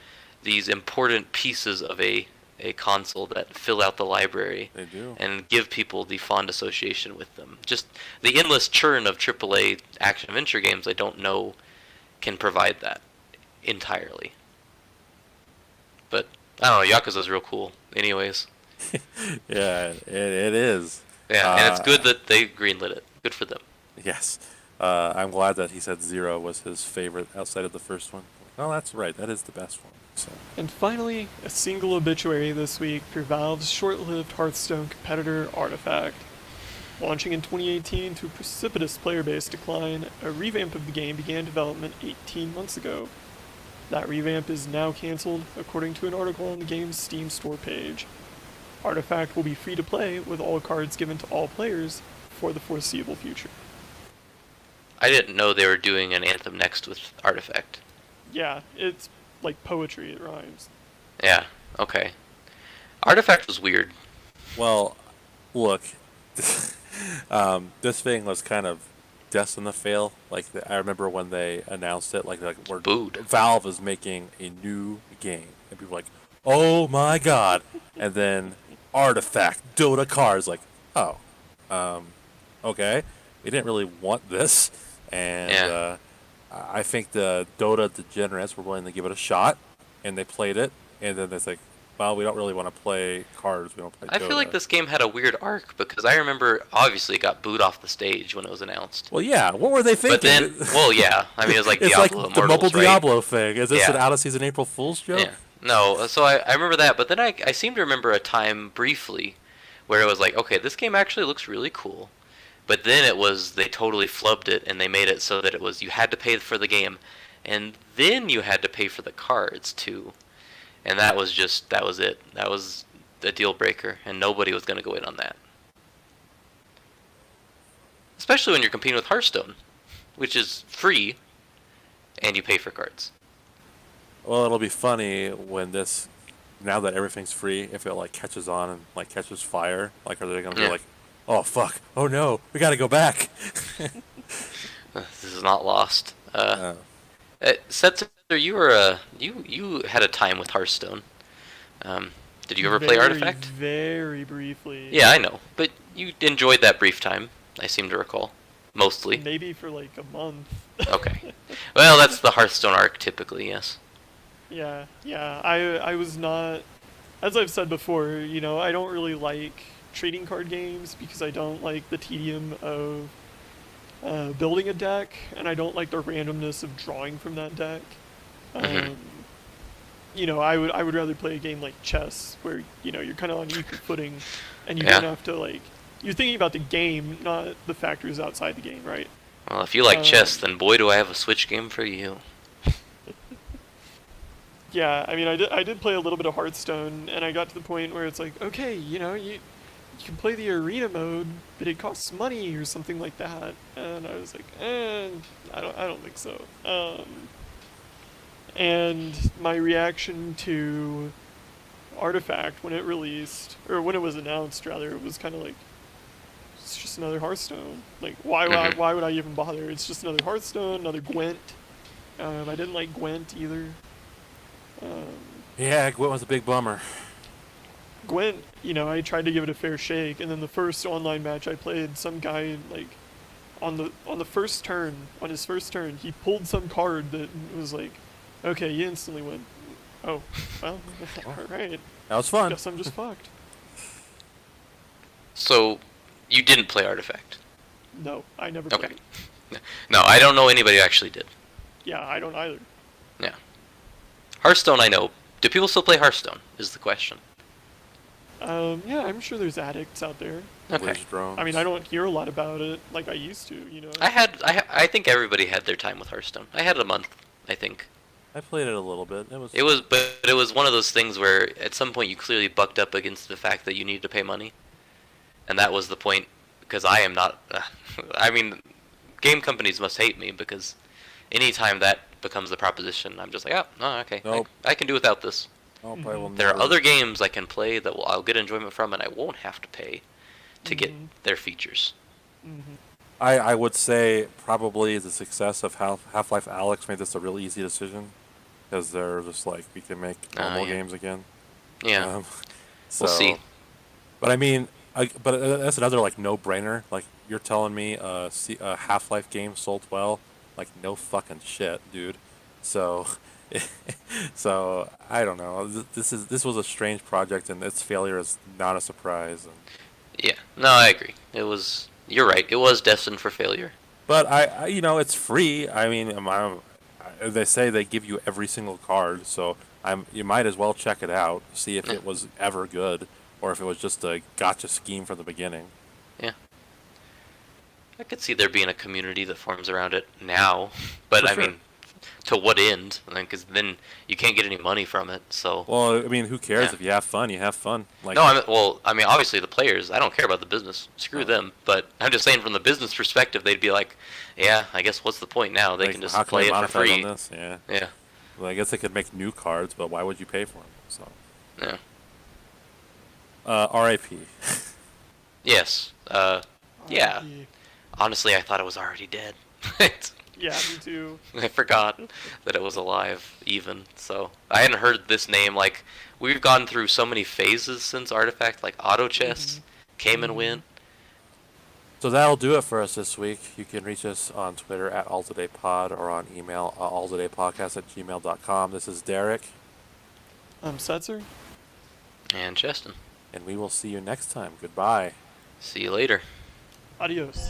these important pieces of a console that fill out the library They do. and give people the fond association with them. Just the endless churn of AAA action-adventure games, I don't know, can provide that entirely. But, I don't know, Yakuza's real cool anyways. Yeah, it is. Yeah, and it's good that they greenlit it. Good for them. Yes. I'm glad that he said Zero was his favorite outside of the first one. Oh, that's right. That is the best one. So. And finally, a single obituary this week for Valve's short-lived Hearthstone competitor Artifact. Launching in 2018 to a precipitous player base decline, a revamp of the game began development 18 months ago. That revamp is now cancelled, according to an article on the game's Steam store page. Artifact will be free to play, with all cards given to all players for the foreseeable future. I didn't know they were doing an Anthem next with Artifact. Yeah, it's like poetry, it rhymes. Yeah, okay. Artifact was weird. Well, look, this thing was kind of destined to fail. Like I remember when they announced it, like we're Booed. Valve is making a new game, and people were like, "Oh my god!" And then Artifact Dota cards, like, "Oh, okay, we didn't really want this," and Yeah. I think the Dota degenerates were willing to give it a shot, and they played it, and then it's like, well, we don't really want to play cards. We don't play Dota. I feel like this game had a weird arc because I remember obviously it got booed off the stage when it was announced. Well, yeah. What were they thinking? But then, well, yeah. I mean, it was like it's Diablo like the Immortals, mobile right? Diablo thing. Is this Yeah. an out-of-season April Fool's joke? Yeah. No, so I remember that, but then I seem to remember a time briefly where it was like, okay, this game actually looks really cool. But then they totally flubbed it and they made it so that it was you had to pay for the game and then you had to pay for the cards too. And that was it. That was the deal breaker and nobody was going to go in on that. Especially when you're competing with Hearthstone, which is free and you pay for cards. Well, it'll be funny when now that everything's free, if it like catches on and like catches fire, like are they gonna be Yeah. like, oh fuck, oh no, we gotta go back. This is not lost. Setzer, you had a time with Hearthstone. Did you ever play Artifact? Very briefly. Yeah, I know, but you enjoyed that brief time. I seem to recall, mostly. Maybe for like a month. Okay. Well, that's the Hearthstone arc, typically. Yes. Yeah. I was not, as I've said before, I don't really like trading card games because I don't like the tedium of building a deck, and I don't like the randomness of drawing from that deck. Mhm. I would rather play a game like chess where you're kind of on equal footing, and you Yeah. don't have to you're thinking about the game, not the factors outside the game, right? Well, if you like chess, then boy, do I have a Switch game for you. Yeah, I mean, I did play a little bit of Hearthstone, and I got to the point where it's like, okay, you can play the arena mode, but it costs money or something like that, and I was like, I don't think so. And my reaction to Artifact, when it released, or when it was announced, rather, it was kind of like, it's just another Hearthstone. Like, why would I even bother? It's just another Hearthstone, another Gwent. I didn't like Gwent either. Um, Yeah, Gwent was a big bummer. Gwent, I tried to give it a fair shake, and then the first online match I played, some guy like on his first turn, he pulled some card that was like, okay, you instantly win. Oh, well, all right. That was fun. Guess I'm just fucked. So, you didn't play Artifact? No, I never played Okay. it. No, I don't know anybody who actually did. Yeah, I don't either. Yeah. Hearthstone, I know. Do people still play Hearthstone? Is the question. Yeah, I'm sure there's addicts out there. Okay. I mean, I don't hear a lot about it like I used to, I think everybody had their time with Hearthstone. I had a month, I think. I played it a little bit. But it was one of those things where at some point you clearly bucked up against the fact that you needed to pay money, and that was the point. Because I am not. I mean, game companies must hate me because anytime that becomes the proposition, I'm just like, oh, okay, Nope. I can do without this. Will There are never. other games I can play that I'll get enjoyment from, and I won't have to pay to get their features. I would say probably the success of Half-Life Alyx made this a really easy decision because they're just like we can make normal yeah. games again. Yeah, So, we'll see. But I mean, that's another like no-brainer. Like you're telling me a Half-Life game sold well, like no fucking shit, dude. So, so I don't know. This was a strange project, and its failure is not a surprise. Yeah, no, I agree. You're right. It was destined for failure. But it's free. I mean, they say they give you every single card, so you might as well check it out, see if it was ever good, or if it was just a gotcha scheme from the beginning. Yeah. I could see there being a community that forms around it now, but For I sure. mean, to what end? Because then you can't get any money from it. So. Well, I mean, who cares Yeah. if you have fun? You have fun. Like, No, I mean, obviously the players. I don't care about the business. Screw them. But I'm just saying, from the business perspective, they'd be like, "Yeah, I guess what's the point now? They like, can just how can play I it for monetize free." on this? Yeah. Yeah, Well, I guess they could make new cards, but why would you pay for them? So, yeah, R.I.P. yes. Yeah. R.I.P. Honestly, I thought it was already dead. Yeah, me too. I forgot that it was alive, even. So I hadn't heard this name. Like, we've gone through so many phases since Artifact, like Auto Chess came and went. So that'll do it for us this week. You can reach us on Twitter at alltodaypod or on email alltodaypodcast@gmail.com. This is Derek, I'm Setzer. And Cheston. and we will see you next time. Goodbye. See you later. Adios.